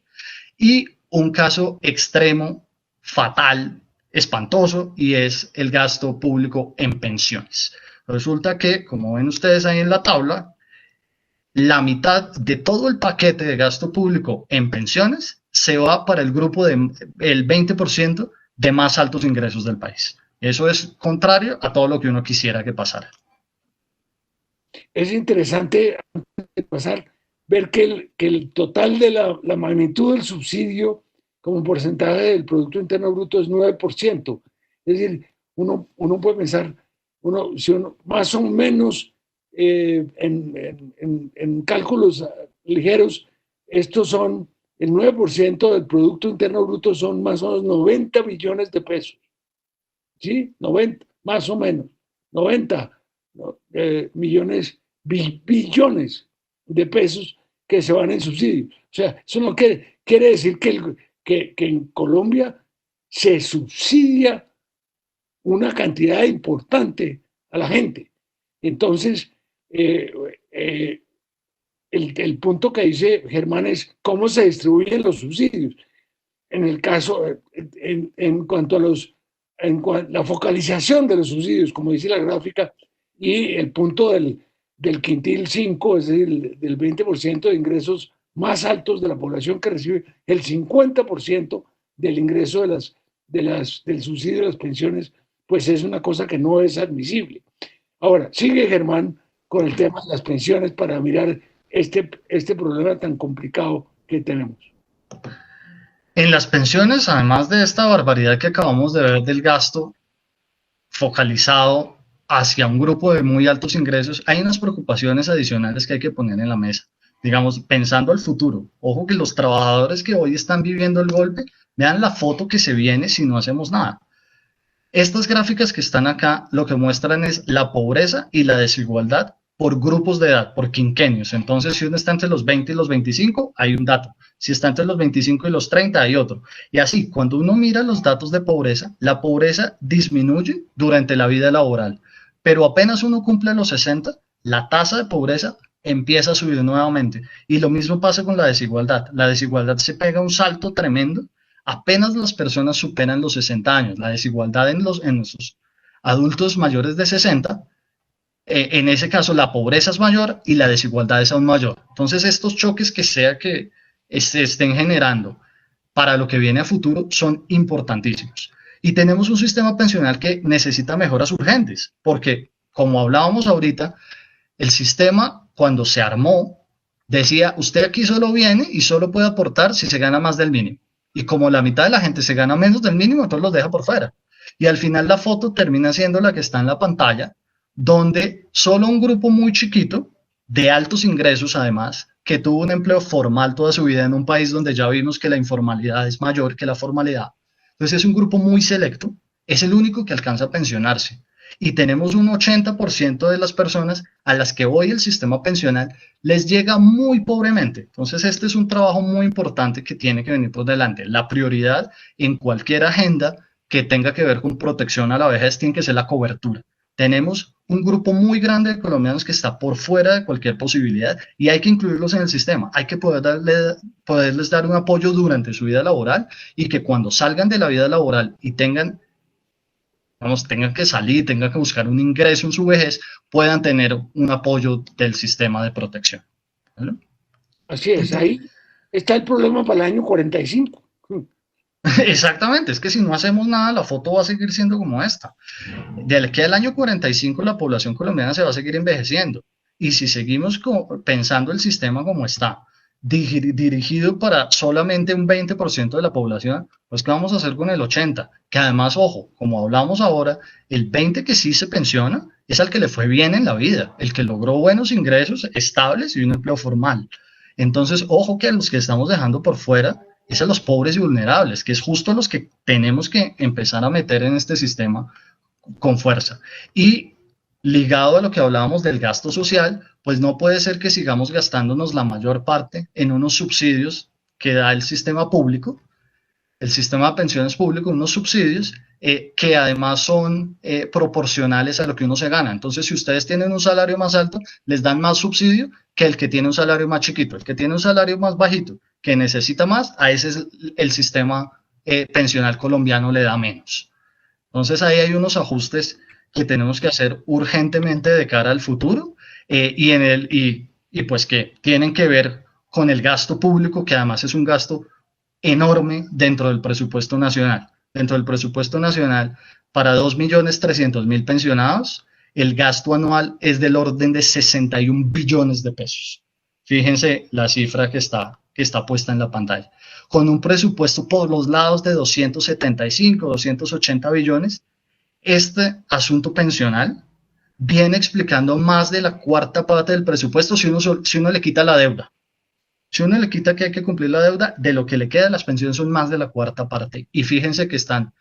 [SPEAKER 2] y un caso extremo, fatal, espantoso, y es el gasto público en pensiones. Resulta que, como ven ustedes ahí en la tabla, la mitad de todo el paquete de gasto público en pensiones se va para el grupo del 20% de más altos ingresos del país. Eso es contrario a todo lo que uno quisiera que pasara.
[SPEAKER 3] Es interesante, antes de pasar, ver que el total de la magnitud del subsidio como porcentaje del Producto Interno Bruto es 9%. Es decir, uno puede pensar, si uno más o menos en cálculos ligeros, estos son el 9% del Producto Interno Bruto, son más o menos 90 billones de pesos. ¿Sí? 90, más o menos. 90 millones, billones de pesos que se van en subsidios. O sea, eso no quiere decir que en Colombia se subsidia una cantidad importante a la gente. Entonces, el punto que dice Germán es cómo se distribuyen los subsidios. En el caso, en cuanto a la focalización de los subsidios, como dice la gráfica, y el punto del quintil 5, es decir, del 20% de ingresos más altos de la población que recibe el 50% del ingreso del subsidio de las pensiones, pues es una cosa que no es admisible. Ahora, sigue Germán con el tema de las pensiones para mirar este problema tan complicado que tenemos.
[SPEAKER 2] En las pensiones, además de esta barbaridad que acabamos de ver del gasto focalizado hacia un grupo de muy altos ingresos, hay unas preocupaciones adicionales que hay que poner en la mesa. Digamos, pensando al futuro. Ojo que los trabajadores que hoy están viviendo el golpe, vean la foto que se viene si no hacemos nada. Estas gráficas que están acá lo que muestran es la pobreza y la desigualdad por grupos de edad, por quinquenios. Entonces, si uno está entre los 20 y los 25, hay un dato. Si está entre los 25 y los 30, hay otro. Y así, cuando uno mira los datos de pobreza, la pobreza disminuye durante la vida laboral. Pero apenas uno cumple los 60, la tasa de pobreza empieza a subir nuevamente. Y lo mismo pasa con la desigualdad. La desigualdad se pega un salto tremendo apenas las personas superan los 60 años. La desigualdad en los adultos mayores de 60, en ese caso la pobreza es mayor y la desigualdad es aún mayor. Entonces estos choques que se estén generando para lo que viene a futuro son importantísimos. Y tenemos un sistema pensional que necesita mejoras urgentes, porque como hablábamos ahorita, el sistema cuando se armó decía, usted aquí solo viene y solo puede aportar si se gana más del mínimo. Y como la mitad de la gente se gana menos del mínimo, entonces los deja por fuera. Y al final la foto termina siendo la que está en la pantalla, donde solo un grupo muy chiquito, de altos ingresos además, que tuvo un empleo formal toda su vida en un país donde ya vimos que la informalidad es mayor que la formalidad. Entonces es un grupo muy selecto, es el único que alcanza a pensionarse. Y tenemos un 80% de las personas a las que hoy el sistema pensional les llega muy pobremente. Entonces este es un trabajo muy importante que tiene que venir por delante. La prioridad en cualquier agenda que tenga que ver con protección a la vejez tiene que ser la cobertura. Tenemos un grupo muy grande de colombianos que está por fuera de cualquier posibilidad y hay que incluirlos en el sistema. Hay que poderles dar un apoyo durante su vida laboral y que cuando salgan de la vida laboral y tengan que salir, tengan que buscar un ingreso en su vejez, puedan tener un apoyo del sistema de protección. ¿Vale?
[SPEAKER 3] Así es, ahí está el problema para el año 45.
[SPEAKER 2] Exactamente, es que si no hacemos nada, la foto va a seguir siendo como esta. De aquí al año 45 la población colombiana se va a seguir envejeciendo. Y si seguimos pensando el sistema como está, dirigido para solamente un 20% de la población, pues ¿qué vamos a hacer con el 80%? Que además, ojo, como hablamos ahora, el 20% que sí se pensiona es al que le fue bien en la vida, el que logró buenos ingresos estables y un empleo formal. Entonces, ojo que a los que estamos dejando por fuera es a los pobres y vulnerables, que es justo a los que tenemos que empezar a meter en este sistema con fuerza. Y ligado a lo que hablábamos del gasto social, pues no puede ser que sigamos gastándonos la mayor parte en unos subsidios que da el sistema público, el sistema de pensiones público, unos subsidios que además son proporcionales a lo que uno se gana. Entonces, si ustedes tienen un salario más alto, les dan más subsidio que el que tiene un salario más chiquito. El que tiene un salario más bajito, que necesita más, a ese es el sistema pensional colombiano le da menos. Entonces, ahí hay unos ajustes que tenemos que hacer urgentemente de cara al futuro y pues que tienen que ver con el gasto público, que además es un gasto enorme dentro del presupuesto nacional. Dentro del presupuesto nacional, para 2.300.000 pensionados, el gasto anual es del orden de 61 billones de pesos. Fíjense la cifra que está puesta en la pantalla. Con un presupuesto por los lados de 275, 280 billones, este asunto pensional viene explicando más de la cuarta parte del presupuesto si uno le quita la deuda. Si uno le quita que hay que cumplir la deuda, de lo que le queda, las pensiones son más de la cuarta parte. Y fíjense que están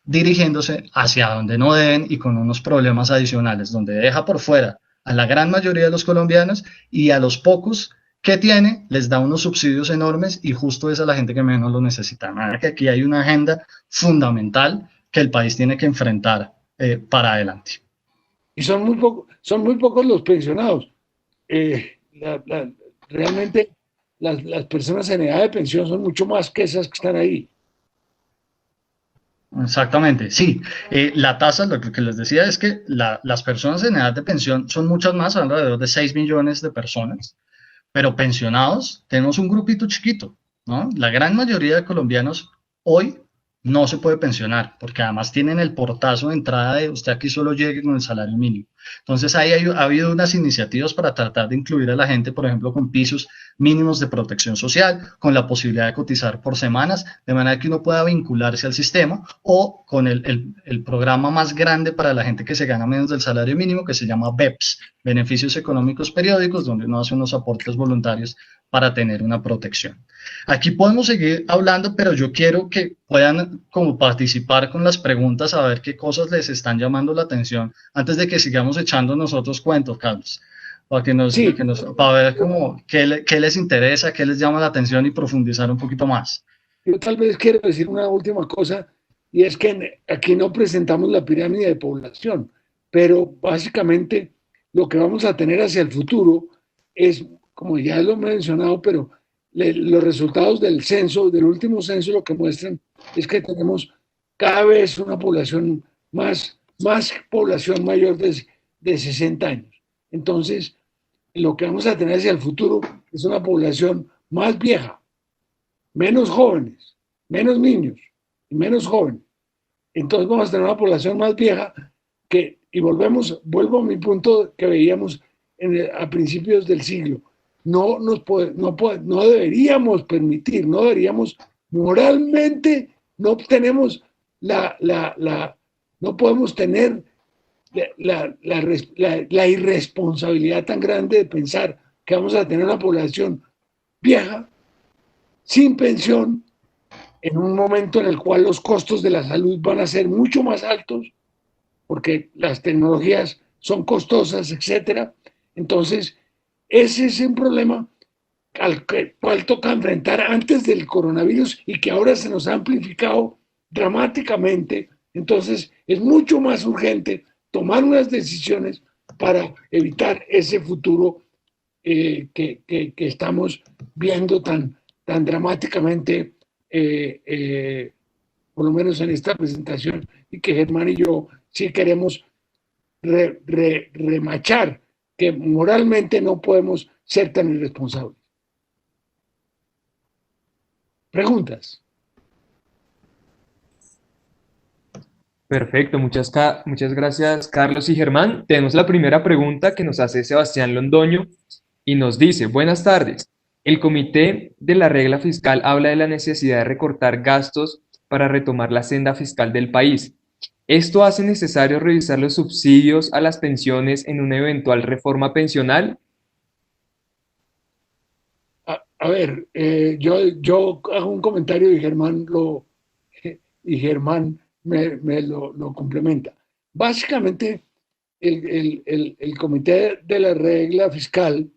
[SPEAKER 2] dirigiéndose hacia donde no deben y con unos problemas adicionales, donde deja por fuera a la gran mayoría de los colombianos y a los pocos que tiene, les da unos subsidios enormes y justo es a la gente que menos lo necesita. Nada, que aquí hay una agenda fundamental que el país tiene que enfrentar para adelante.
[SPEAKER 3] Y son muy pocos los pensionados. Realmente las personas en edad de pensión son mucho más que esas que están ahí.
[SPEAKER 2] Exactamente, sí. La tasa, lo que les decía es que las personas en edad de pensión son muchas más, alrededor de 6 millones de personas, pero pensionados tenemos un grupito chiquito, ¿no? La gran mayoría de colombianos hoy no se puede pensionar, porque además tienen el portazo de entrada de usted aquí solo llegue con el salario mínimo. Entonces ahí ha habido unas iniciativas para tratar de incluir a la gente, por ejemplo, con pisos mínimos de protección social, con la posibilidad de cotizar por semanas, de manera que uno pueda vincularse al sistema, o con el programa más grande para la gente que se gana menos del salario mínimo, que se llama BEPS, Beneficios Económicos Periódicos, donde uno hace unos aportes voluntarios para tener una protección. Aquí podemos seguir hablando, pero yo quiero que puedan como participar con las preguntas, a ver qué cosas les están llamando la atención, antes de que sigamos echando nosotros cuentos, Carlos, para ver como qué les interesa, qué les llama la atención y profundizar un poquito más.
[SPEAKER 3] Yo tal vez quiero decir una última cosa, y es que aquí no presentamos la pirámide de población, pero básicamente lo que vamos a tener hacia el futuro es, como ya lo he mencionado, pero los resultados del censo, del último censo, lo que muestran es que tenemos cada vez una población más población mayor de 60 años. Entonces, lo que vamos a tener hacia el futuro es una población más vieja, menos jóvenes, menos niños y menos jóvenes. Entonces vamos a tener una población más vieja y vuelvo a mi punto que veíamos a principios del siglo. No deberíamos permitir, no deberíamos, moralmente, no podemos tener la irresponsabilidad tan grande de pensar que vamos a tener una población vieja, sin pensión, en un momento en el cual los costos de la salud van a ser mucho más altos, porque las tecnologías son costosas, etcétera. Entonces, ese es un problema al cual toca enfrentar antes del coronavirus y que ahora se nos ha amplificado dramáticamente. Entonces, es mucho más urgente tomar unas decisiones para evitar ese futuro que estamos viendo tan dramáticamente, por lo menos en esta presentación, y que Germán y yo sí queremos remachar, que moralmente no podemos ser tan irresponsables. Preguntas.
[SPEAKER 1] Perfecto, muchas gracias Carlos y Germán. Tenemos la primera pregunta que nos hace Sebastián Londoño y nos dice, buenas tardes. El Comité de la Regla Fiscal habla de la necesidad de recortar gastos para retomar la senda fiscal del país. ¿Esto hace necesario revisar los subsidios a las pensiones en una eventual reforma pensional?
[SPEAKER 3] A ver, yo hago un comentario y Germán me lo complementa. Básicamente, el Comité de la Regla Fiscal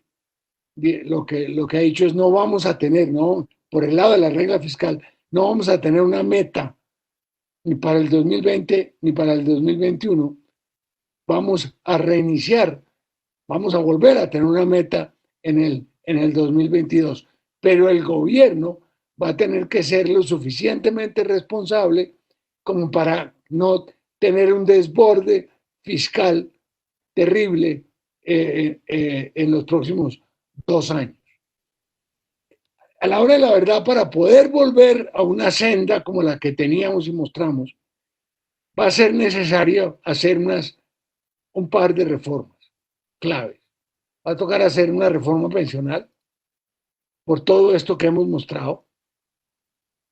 [SPEAKER 3] lo que ha dicho es no vamos a tener, ¿no? Por el lado de la regla fiscal, no vamos a tener una meta ni para el 2020 ni para el 2021. Vamos a reiniciar, vamos a volver a tener una meta en el 2022. Pero el gobierno va a tener que ser lo suficientemente responsable como para no tener un desborde fiscal terrible en los próximos 2 años. A la hora de la verdad, para poder volver a una senda como la que teníamos y mostramos, va a ser necesario hacer un par de reformas claves. Va a tocar hacer una reforma pensional por todo esto que hemos mostrado.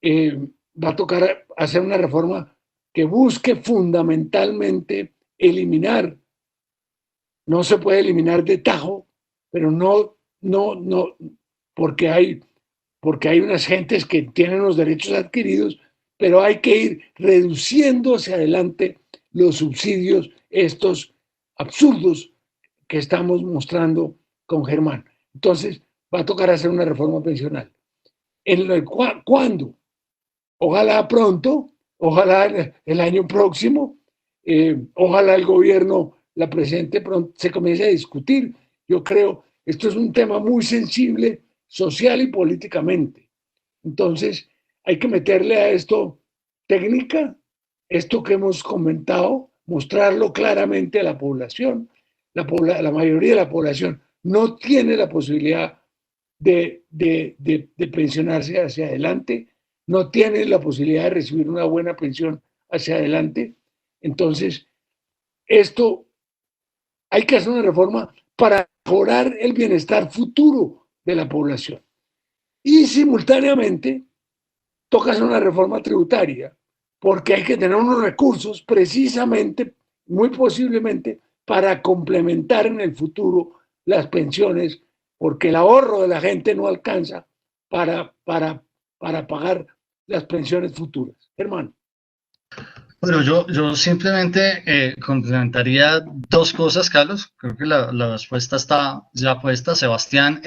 [SPEAKER 3] Va a tocar hacer una reforma que busque fundamentalmente eliminar, no se puede eliminar de tajo, pero no, porque hay unas gentes que tienen los derechos adquiridos, pero hay que ir reduciendo hacia adelante los subsidios, estos absurdos que estamos mostrando con Germán. Entonces, va a tocar hacer una reforma pensional. ¿Cuándo? Ojalá pronto, ojalá el año próximo, ojalá el gobierno, la presidente pronto se comience a discutir. Yo creo, esto es un tema muy sensible social y políticamente. Entonces, hay que meterle a esto técnica, esto que hemos comentado, mostrarlo claramente a la población. La mayoría de la población no tiene la posibilidad de pensionarse hacia adelante, no tiene la posibilidad de recibir una buena pensión hacia adelante. Entonces, esto hay que hacer una reforma para mejorar el bienestar futuro de la población. Y simultáneamente, toca hacer una reforma tributaria, porque hay que tener unos recursos precisamente, muy posiblemente, para complementar en el futuro las pensiones, porque el ahorro de la gente no alcanza para pagar las pensiones futuras. Hermano.
[SPEAKER 2] Bueno, yo simplemente complementaría dos cosas, Carlos. Creo que la respuesta está ya puesta. Sebastián,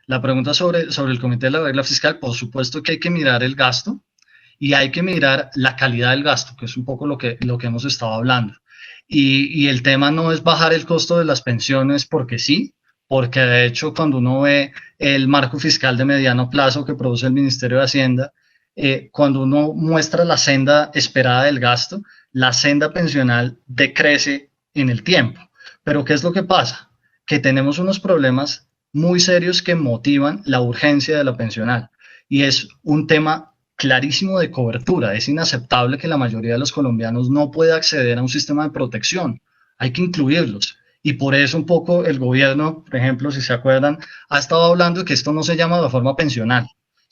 [SPEAKER 2] la pregunta sobre el Comité de la Regla Fiscal, por supuesto que hay que mirar el gasto y hay que mirar la calidad del gasto, que es un poco lo que hemos estado hablando. Y el tema no es bajar el costo de las pensiones porque sí, porque de hecho cuando uno ve el marco fiscal de mediano plazo que produce el Ministerio de Hacienda, cuando uno muestra la senda esperada del gasto, la senda pensional decrece en el tiempo. Pero ¿qué es lo que pasa? Que tenemos unos problemas muy serios que motivan la urgencia de la pensional. Y es un tema clarísimo de cobertura. Es inaceptable que la mayoría de los colombianos no pueda acceder a un sistema de protección. Hay que incluirlos. Y por eso un poco el gobierno, por ejemplo, si se acuerdan, ha estado hablando de que esto no se llama reforma pensional,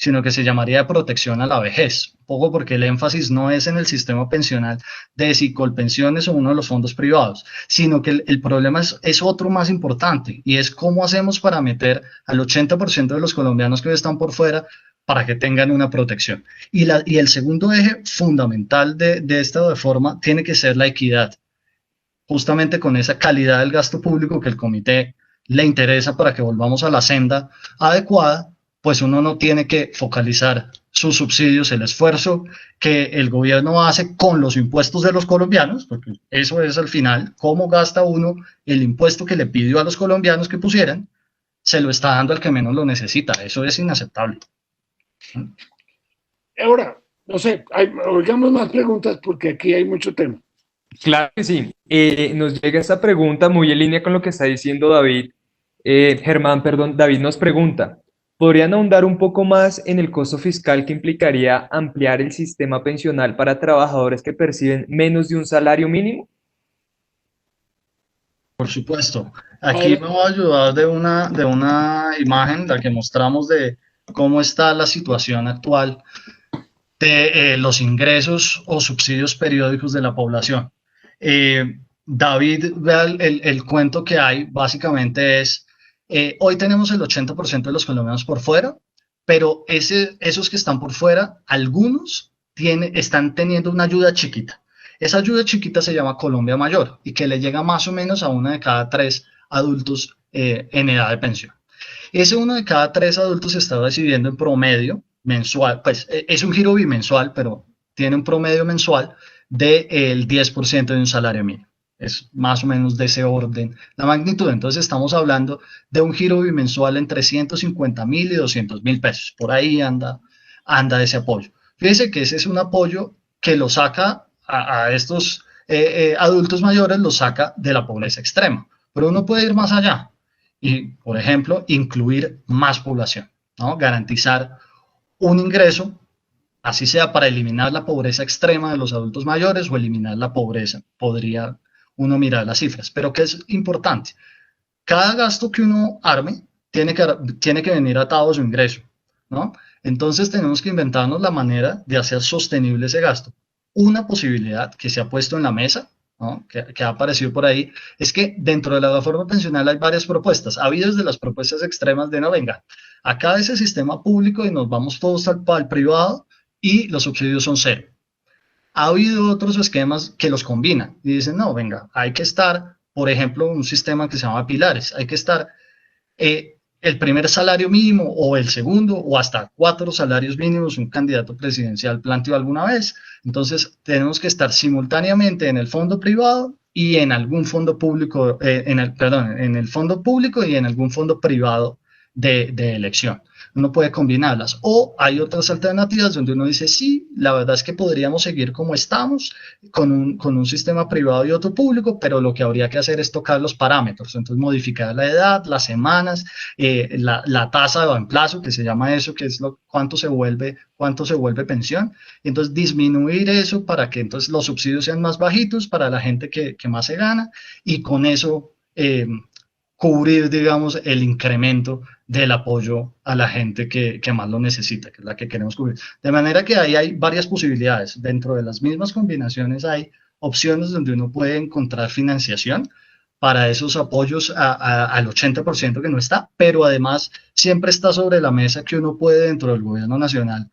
[SPEAKER 2] sino que se llamaría de protección a la vejez, un poco porque el énfasis no es en el sistema pensional de si Colpensiones o uno de los fondos privados, sino que el problema es otro más importante, y es cómo hacemos para meter al 80% de los colombianos que están por fuera para que tengan una protección. Y el segundo eje fundamental de esta reforma tiene que ser la equidad, justamente con esa calidad del gasto público que el comité le interesa para que volvamos a la senda adecuada. Pues uno no tiene que focalizar sus subsidios, el esfuerzo que el gobierno hace con los impuestos de los colombianos, porque eso es al final, cómo gasta uno el impuesto que le pidió a los colombianos que pusieran, se lo está dando al que menos lo necesita. Eso es inaceptable.
[SPEAKER 3] Ahora, no sé, oigamos más preguntas porque aquí hay mucho tema.
[SPEAKER 1] Claro que sí. Nos llega esta pregunta muy en línea con lo que está diciendo David. Germán, perdón, David nos pregunta, ¿podrían ahondar un poco más en el costo fiscal que implicaría ampliar el sistema pensional para trabajadores que perciben menos de un salario mínimo?
[SPEAKER 2] Por supuesto. Aquí
[SPEAKER 3] Ahora,
[SPEAKER 2] me voy a ayudar de una imagen, la que mostramos de cómo está la situación actual de los ingresos o subsidios periódicos de la población. David, vea el cuento que hay, básicamente es, hoy tenemos el 80% de los colombianos por fuera, pero esos que están por fuera, algunos están teniendo una ayuda chiquita. Esa ayuda chiquita se llama Colombia Mayor y que le llega más o menos a uno de cada tres adultos en edad de pensión. Ese uno de cada tres adultos está recibiendo en promedio mensual, pues es un giro bimensual, pero tiene un promedio mensual del 10% de un salario mínimo. Es más o menos de ese orden la magnitud. Entonces estamos hablando de un giro bimensual entre 150.000 y 200.000 pesos. Por ahí anda ese apoyo. Fíjese que ese es un apoyo que lo saca a estos adultos mayores, lo saca de la pobreza extrema. Pero uno puede ir más allá y, por ejemplo, incluir más población, ¿no? Garantizar un ingreso, así sea para eliminar la pobreza extrema de los adultos mayores o eliminar la pobreza. Podría uno mirar las cifras, pero que es importante. Cada gasto que uno arme tiene que venir atado a su ingreso, ¿no? Entonces tenemos que inventarnos la manera de hacer sostenible ese gasto. Una posibilidad que se ha puesto en la mesa, ¿no? que ha aparecido por ahí, es que dentro de la reforma pensional hay varias propuestas. Ha habido desde las propuestas extremas de no, venga, acá ese sistema público y nos vamos todos al privado y los subsidios son cero. Ha habido otros esquemas que los combinan y dicen, no, venga, hay que estar, por ejemplo, un sistema que se llama pilares, hay que estar el primer salario mínimo o el segundo o hasta 4 salarios mínimos un candidato presidencial planteó alguna vez. Entonces tenemos que estar simultáneamente en el fondo privado y en algún fondo público, en el fondo público y en algún fondo privado de elección. Uno puede combinarlas. O hay otras alternativas donde uno dice, sí, la verdad es que podríamos seguir como estamos, con un sistema privado y otro público, pero lo que habría que hacer es tocar los parámetros. Entonces, modificar la edad, las semanas, la tasa de reemplazo, que se llama eso, que es cuánto se vuelve pensión. Y entonces, disminuir eso para que entonces los subsidios sean más bajitos para la gente que más se gana y con eso cubrir, digamos, el incremento del apoyo a la gente que más lo necesita, que es la que queremos cubrir. De manera que ahí hay varias posibilidades. Dentro de las mismas combinaciones hay opciones donde uno puede encontrar financiación para esos apoyos al 80% que no está, pero además siempre está sobre la mesa que uno puede dentro del gobierno nacional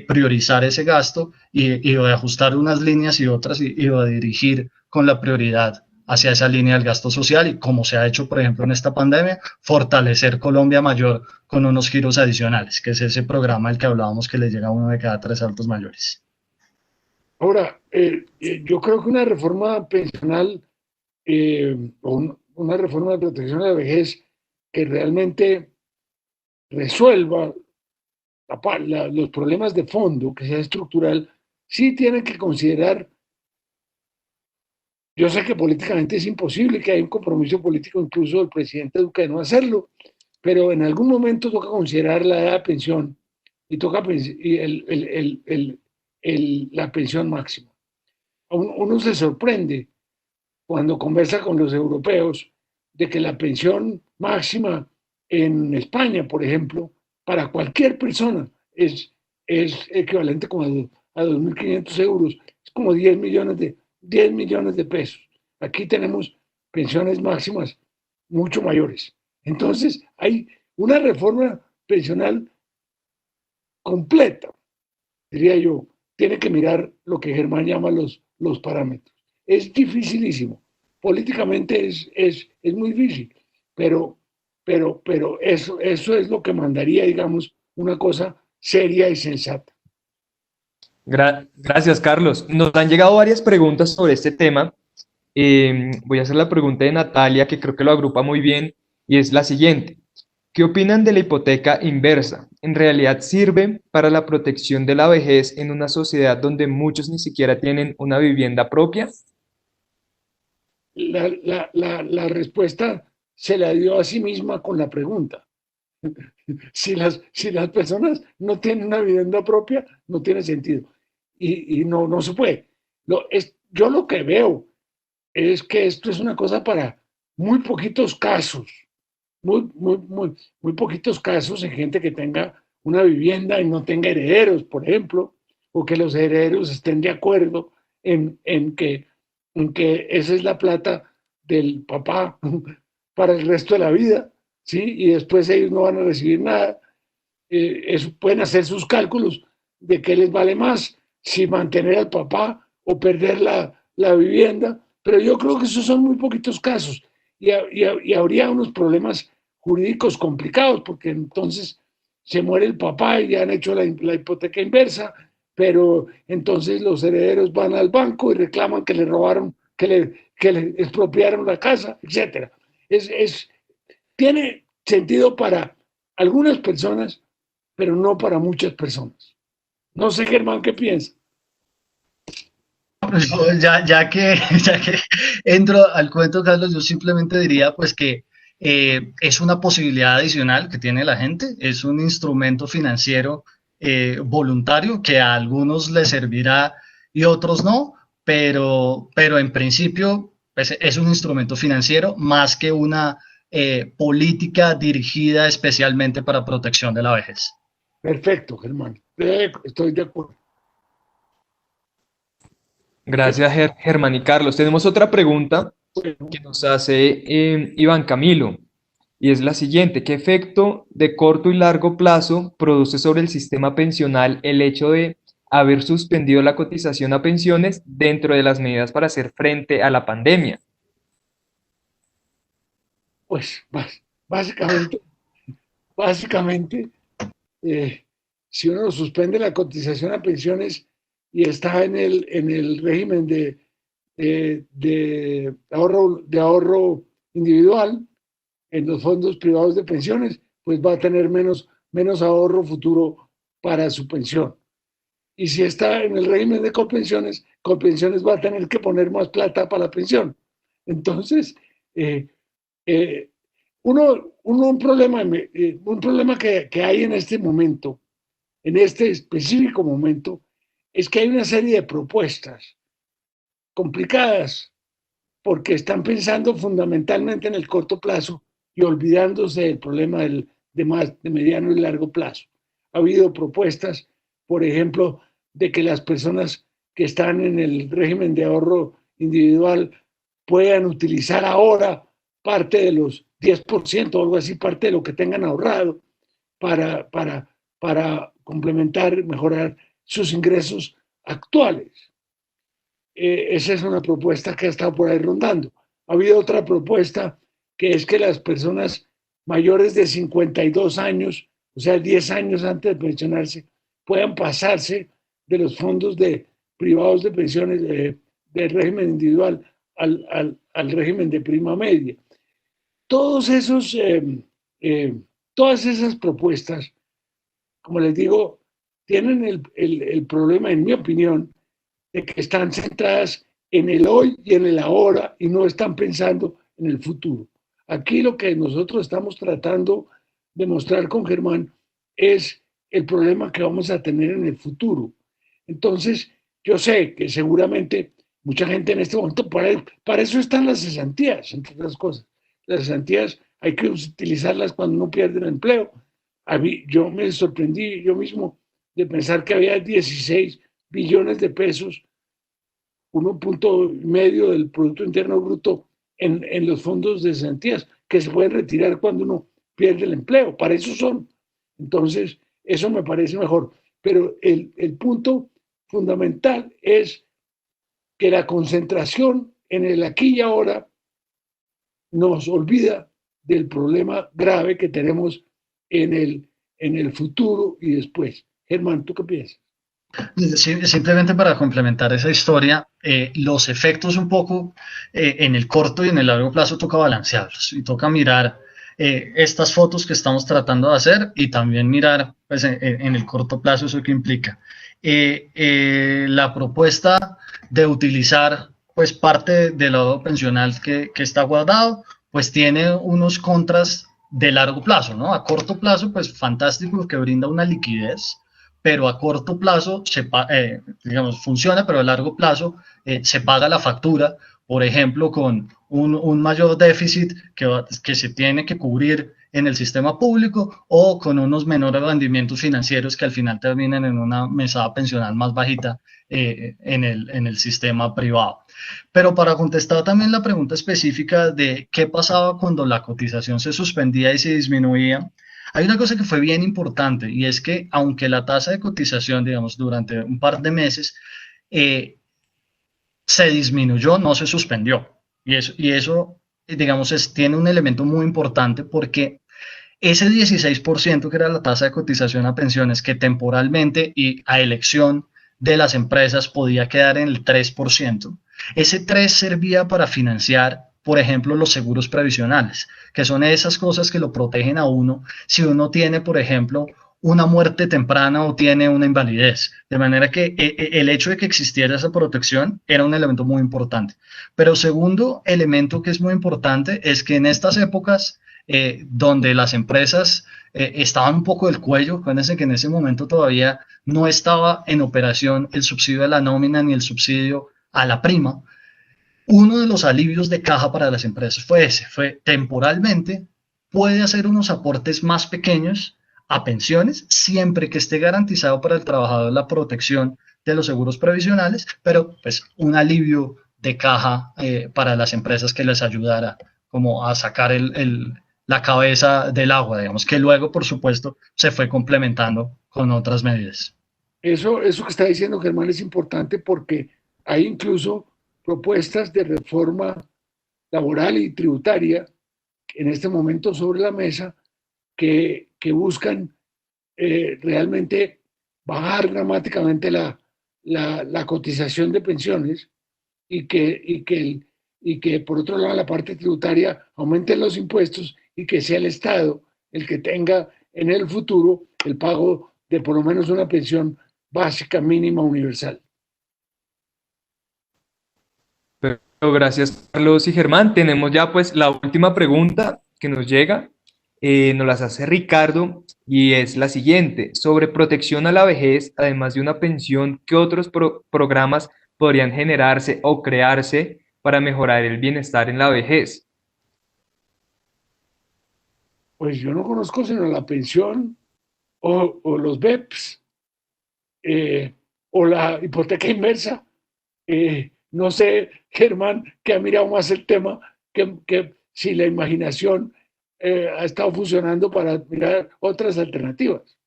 [SPEAKER 2] priorizar ese gasto y ajustar unas líneas y otras y dirigir con la prioridad hacia esa línea del gasto social y como se ha hecho, por ejemplo, en esta pandemia, fortalecer Colombia Mayor con unos giros adicionales, que es ese programa del que hablábamos que le llega a uno de cada tres adultos mayores.
[SPEAKER 3] Ahora, yo creo que una reforma pensional o una reforma de protección de la vejez que realmente resuelva los problemas de fondo, que sea estructural, sí tiene que considerar. Yo sé que políticamente es imposible, que hay un compromiso político incluso del presidente Duque de no hacerlo, pero en algún momento toca considerar la edad de pensión y toca la pensión máxima. Uno se sorprende cuando conversa con los europeos de que la pensión máxima en España, por ejemplo, para cualquier persona es, es equivalente como a 2.500 euros, es como 10 millones de pesos. Aquí tenemos pensiones máximas mucho mayores. Entonces, hay una reforma pensional completa, diría yo, tiene que mirar lo que Germán llama los parámetros. Es dificilísimo, políticamente es muy difícil, pero, pero eso es lo que mandaría, digamos, una cosa seria y sensata.
[SPEAKER 1] Gracias, Carlos. Nos han llegado varias preguntas sobre este tema. Voy a hacer la pregunta de Natalia, que creo que lo agrupa muy bien, y es la siguiente. ¿Qué opinan de la hipoteca inversa? ¿En realidad sirve para la protección de la vejez en una sociedad donde muchos ni siquiera tienen una vivienda propia?
[SPEAKER 3] La respuesta se la dio a sí misma con la pregunta. Si las personas no tienen una vivienda propia, no tiene sentido. Y no se puede. Yo lo que veo es que esto es una cosa para muy poquitos casos, muy poquitos casos en gente que tenga una vivienda y no tenga herederos, por ejemplo, o que los herederos estén de acuerdo en que, en que esa es la plata del papá para el resto de la vida, ¿sí? Y después ellos no van a recibir nada. Pueden hacer sus cálculos de qué les vale más, si mantener al papá o perder la vivienda, pero yo creo que esos son muy poquitos casos y habría unos problemas jurídicos complicados, porque entonces se muere el papá y ya han hecho la hipoteca inversa, pero entonces los herederos van al banco y reclaman que le robaron, que le expropiaron la casa, etc. Tiene sentido para algunas personas, pero no para muchas personas. No sé, Germán, ¿qué piensa?
[SPEAKER 2] Ya que entro al cuento, Carlos, yo simplemente diría pues que es una posibilidad adicional que tiene la gente, es un instrumento financiero voluntario que a algunos les servirá y otros no, pero en principio pues, es un instrumento financiero más que una política dirigida especialmente para protección de la vejez.
[SPEAKER 3] Perfecto, Germán. Estoy de acuerdo.
[SPEAKER 1] Gracias, Germán y Carlos. Tenemos otra pregunta
[SPEAKER 3] Bueno,
[SPEAKER 1] que nos hace Iván Camilo, y es la siguiente. ¿Qué efecto de corto y largo plazo produce sobre el sistema pensional el hecho de haber suspendido la cotización a pensiones dentro de las medidas para hacer frente a la pandemia?
[SPEAKER 3] pues básicamente, básicamente eh, si uno suspende la cotización a pensiones y está en el régimen de ahorro individual, en los fondos privados de pensiones, pues va a tener menos ahorro futuro para su pensión. Y si está en el régimen de Colpensiones va a tener que poner más plata para la pensión. Entonces, eh, eh, un problema que hay en este momento, en este específico momento, es que hay una serie de propuestas complicadas porque están pensando fundamentalmente en el corto plazo y olvidándose del problema de mediano y largo plazo. Ha habido propuestas, por ejemplo, de que las personas que están en el régimen de ahorro individual puedan utilizar ahora parte de los 10% o algo así, parte de lo que tengan ahorrado para, para, para complementar, mejorar sus ingresos actuales. Esa es una propuesta que ha estado por ahí rondando. Ha habido otra propuesta que es que las personas mayores de 52 años, o sea, 10 años antes de pensionarse, puedan pasarse de los fondos privados de pensiones del régimen individual al régimen de prima media. Todos esos, todas esas propuestas, como les digo, tienen el problema, en mi opinión, de que están centradas en el hoy y en el ahora y no están pensando en el futuro. Aquí lo que nosotros estamos tratando de mostrar con Germán es el problema que vamos a tener en el futuro. Entonces, yo sé que seguramente mucha gente en este momento, para eso están las cesantías, entre otras cosas. Las cesantías hay que utilizarlas cuando uno pierde el empleo. A mí, yo me sorprendí yo mismo de pensar que había 16 billones de pesos, 1,5% del Producto Interno Bruto en los fondos de cesantías que se pueden retirar cuando uno pierde el empleo. Para eso son. Entonces, eso me parece mejor. Pero el punto fundamental es que la concentración en el aquí y ahora nos olvida del problema grave que tenemos en el futuro y después. Germán, ¿tú qué piensas?
[SPEAKER 2] Sí, simplemente para complementar esa historia, los efectos un poco en el corto y en el largo plazo toca balancearlos y toca mirar estas fotos que estamos tratando de hacer y también mirar pues, en el corto plazo eso que implica. La propuesta de utilizar pues parte del lado pensional que está guardado, pues tiene unos contras de largo plazo, ¿no? A corto plazo, pues fantástico que brinda una liquidez, pero a corto plazo digamos, funciona, pero a largo plazo se paga la factura, por ejemplo, con un mayor déficit que se tiene que cubrir en el sistema público o con unos menores rendimientos financieros que al final terminan en una mesada pensional más bajita en el sistema privado. Pero para contestar también la pregunta específica de qué pasaba cuando la cotización se suspendía y se disminuía, hay una cosa que fue bien importante y es que aunque la tasa de cotización, digamos, durante un par de meses se disminuyó, no se suspendió. Y eso digamos, tiene un elemento muy importante porque ese 16% que era la tasa de cotización a pensiones que temporalmente y a elección de las empresas podía quedar en el 3%, ese 3 servía para financiar, por ejemplo, los seguros previsionales, que son esas cosas que lo protegen a uno si uno tiene, por ejemplo, una muerte temprana o tiene una invalidez. De manera que el hecho de que existiera esa protección era un elemento muy importante. Pero segundo elemento que es muy importante es que en estas épocas donde las empresas estaban un poco del cuello, acuérdense que en ese momento todavía no estaba en operación el subsidio a la nómina ni el subsidio a la prima, uno de los alivios de caja para las empresas fue ese, fue temporalmente puede hacer unos aportes más pequeños a pensiones siempre que esté garantizado para el trabajador la protección de los seguros previsionales, pero pues un alivio de caja para las empresas que les ayudara como a sacar la cabeza del agua, digamos, que luego, por supuesto, se fue complementando con otras medidas.
[SPEAKER 3] Eso que está diciendo Germán es importante porque hay incluso propuestas de reforma laboral y tributaria en este momento sobre la mesa que buscan realmente bajar dramáticamente la cotización de pensiones y que por otro lado la parte tributaria aumenten los impuestos y que sea el Estado el que tenga en el futuro el pago de por lo menos una pensión básica mínima universal.
[SPEAKER 1] Pero gracias, Carlos y Germán. Tenemos ya pues la última pregunta que nos llega. Nos las hace Ricardo y es la siguiente. Sobre protección a la vejez, además de una pensión, ¿qué otros programas podrían generarse o crearse para mejorar el bienestar en la vejez?
[SPEAKER 3] Pues yo no conozco sino la pensión o los BEPS o la hipoteca inversa. No sé, Germán, que ha mirado más el tema, que si la imaginación ha estado funcionando para mirar otras alternativas.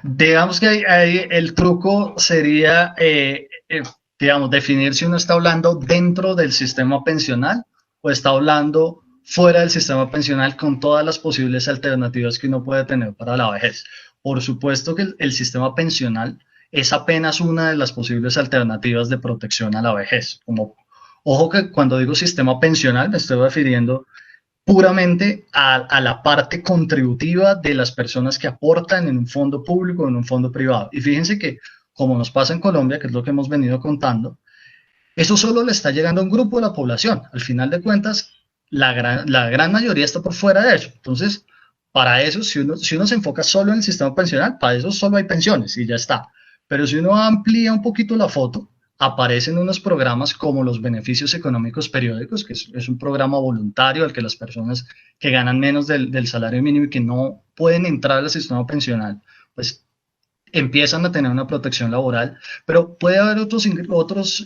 [SPEAKER 2] Digamos que el truco sería, digamos, definir si uno está hablando dentro del sistema pensional o está hablando fuera del sistema pensional con todas las posibles alternativas que uno puede tener para la vejez. Por supuesto que el sistema pensional es apenas una de las posibles alternativas de protección a la vejez. Ojo que cuando digo sistema pensional me estoy refiriendo puramente a la parte contributiva de las personas que aportan en un fondo público o en un fondo privado. Y fíjense que, como nos pasa en Colombia, que es lo que hemos venido contando, eso solo le está llegando a un grupo de la población. Al final de cuentas, la gran mayoría está por fuera de eso. Entonces, para eso, si uno se enfoca solo en el sistema pensional, para eso solo hay pensiones y ya está. Pero si uno amplía un poquito la foto, aparecen unos programas como los beneficios económicos periódicos, que es un programa voluntario al que las personas que ganan menos del salario mínimo y que no pueden entrar al sistema pensional, pues empiezan a tener una protección laboral, pero puede haber otros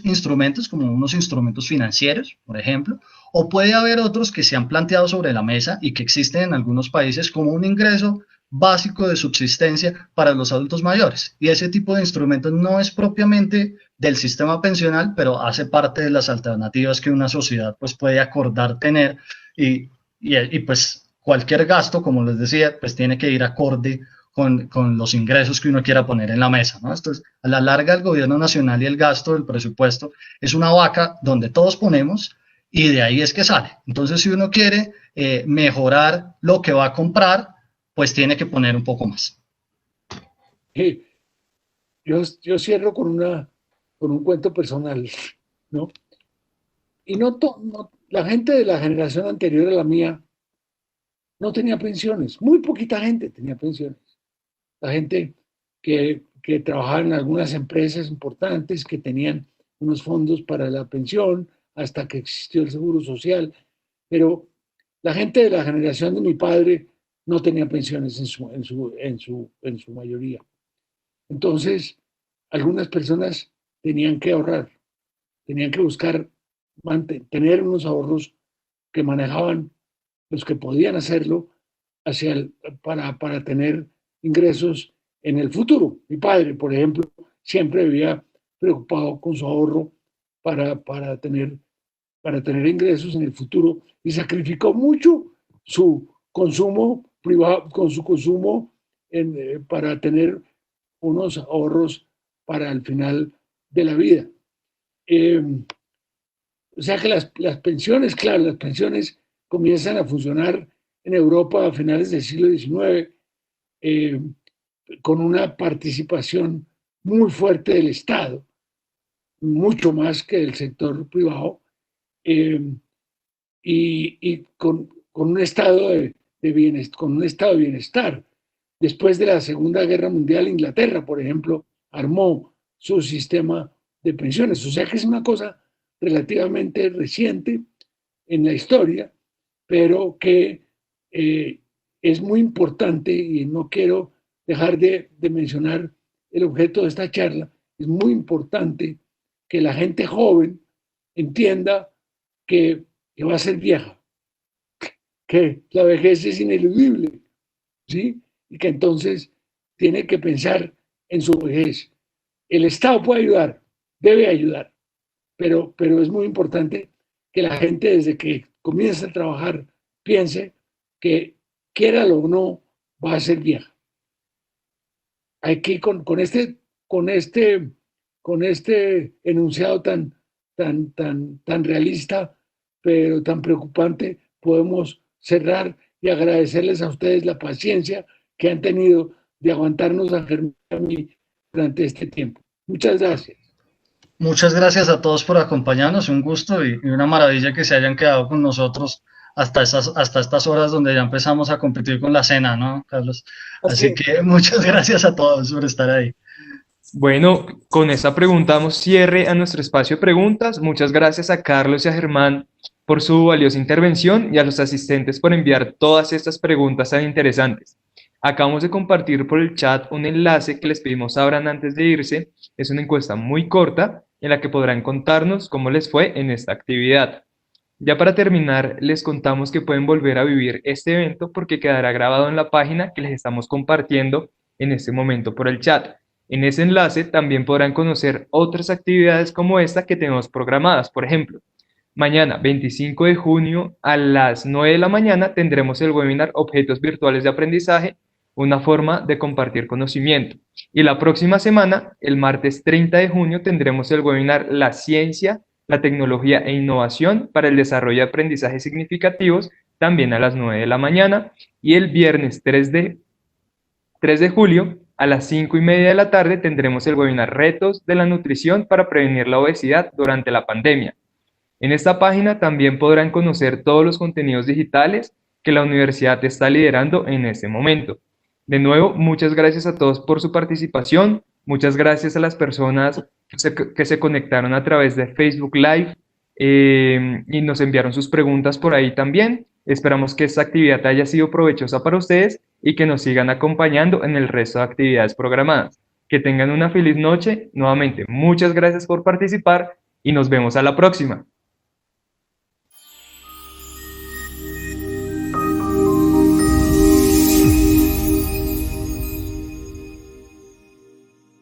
[SPEAKER 2] instrumentos, como unos instrumentos financieros, por ejemplo, o puede haber otros que se han planteado sobre la mesa y que existen en algunos países como un ingreso básico de subsistencia para los adultos mayores. Y ese tipo de instrumentos no es propiamente del sistema pensional, pero hace parte de las alternativas que una sociedad pues puede acordar tener y pues cualquier gasto, como les decía, pues tiene que ir acorde con los ingresos que uno quiera poner en la mesa, ¿no? Entonces, a la larga, el gobierno nacional y el gasto del presupuesto es una vaca donde todos ponemos y de ahí es que sale. Entonces, si uno quiere mejorar lo que va a comprar, pues tiene que poner un poco más.
[SPEAKER 3] Yo cierro con un cuento personal, ¿no? Y la gente de la generación anterior a la mía no tenía pensiones, muy poquita gente tenía pensiones. La gente que trabajaba en algunas empresas importantes que tenían unos fondos para la pensión hasta que existió el Seguro Social, pero la gente de la generación de mi padre no tenía pensiones en su mayoría. Entonces, algunas personas tenían que ahorrar, tenían que buscar tener unos ahorros que manejaban los que podían hacerlo para tener ingresos en el futuro. Mi padre, por ejemplo, siempre había preocupado con su ahorro para tener ingresos en el futuro y sacrificó mucho su consumo privado, con su consumo para tener unos ahorros para el final de la vida. O sea que las pensiones, claro, las pensiones comienzan a funcionar en Europa a finales del siglo XIX con una participación muy fuerte del Estado, mucho más que del sector privado, y con un estado de bienestar. Después de la Segunda Guerra Mundial, Inglaterra, por ejemplo, armó su sistema de pensiones. O sea que es una cosa relativamente reciente en la historia, pero que es muy importante y no quiero dejar de mencionar el objeto de esta charla. Es muy importante que la gente joven entienda que va a ser vieja, que la vejez es ineludible, ¿sí? Y que entonces tiene que pensar en su vejez. El Estado puede ayudar, debe ayudar, pero es muy importante que la gente desde que comienza a trabajar piense que, quiera o no, va a ser vieja. Hay que con este enunciado tan realista, pero tan preocupante, podemos cerrar y agradecerles a ustedes la paciencia que han tenido de aguantarnos a Germán y a mí durante este tiempo. Muchas gracias.
[SPEAKER 2] Muchas gracias a todos por acompañarnos, un gusto y una maravilla que se hayan quedado con nosotros hasta estas horas donde ya empezamos a competir con la cena, ¿no, Carlos? Así que muchas gracias a todos por estar ahí.
[SPEAKER 1] Bueno, con esta pregunta damos cierre a nuestro espacio de preguntas. Muchas gracias a Carlos y a Germán por su valiosa intervención y a los asistentes por enviar todas estas preguntas tan interesantes. Acabamos de compartir por el chat un enlace que les pedimos abran antes de irse. Es una encuesta muy corta en la que podrán contarnos cómo les fue en esta actividad. Ya para terminar, les contamos que pueden volver a vivir este evento porque quedará grabado en la página que les estamos compartiendo en este momento por el chat. En ese enlace también podrán conocer otras actividades como esta que tenemos programadas. Por ejemplo, mañana 25 de junio a las 9 de la mañana tendremos el webinar Objetos Virtuales de Aprendizaje, una forma de compartir conocimiento. Y la próxima semana, el martes 30 de junio, tendremos el webinar La Ciencia, la Tecnología e Innovación para el Desarrollo de Aprendizajes Significativos, también a las 9 de la mañana. Y el viernes 3 de julio, a las 5:30 de la tarde, tendremos el webinar Retos de la Nutrición para prevenir la obesidad durante la pandemia. En esta página también podrán conocer todos los contenidos digitales que la universidad está liderando en este momento. De nuevo, muchas gracias a todos por su participación, muchas gracias a las personas que se conectaron a través de Facebook Live y nos enviaron sus preguntas por ahí también. Esperamos que esta actividad haya sido provechosa para ustedes y que nos sigan acompañando en el resto de actividades programadas. Que tengan una feliz noche. Nuevamente, muchas gracias por participar y nos vemos a la próxima.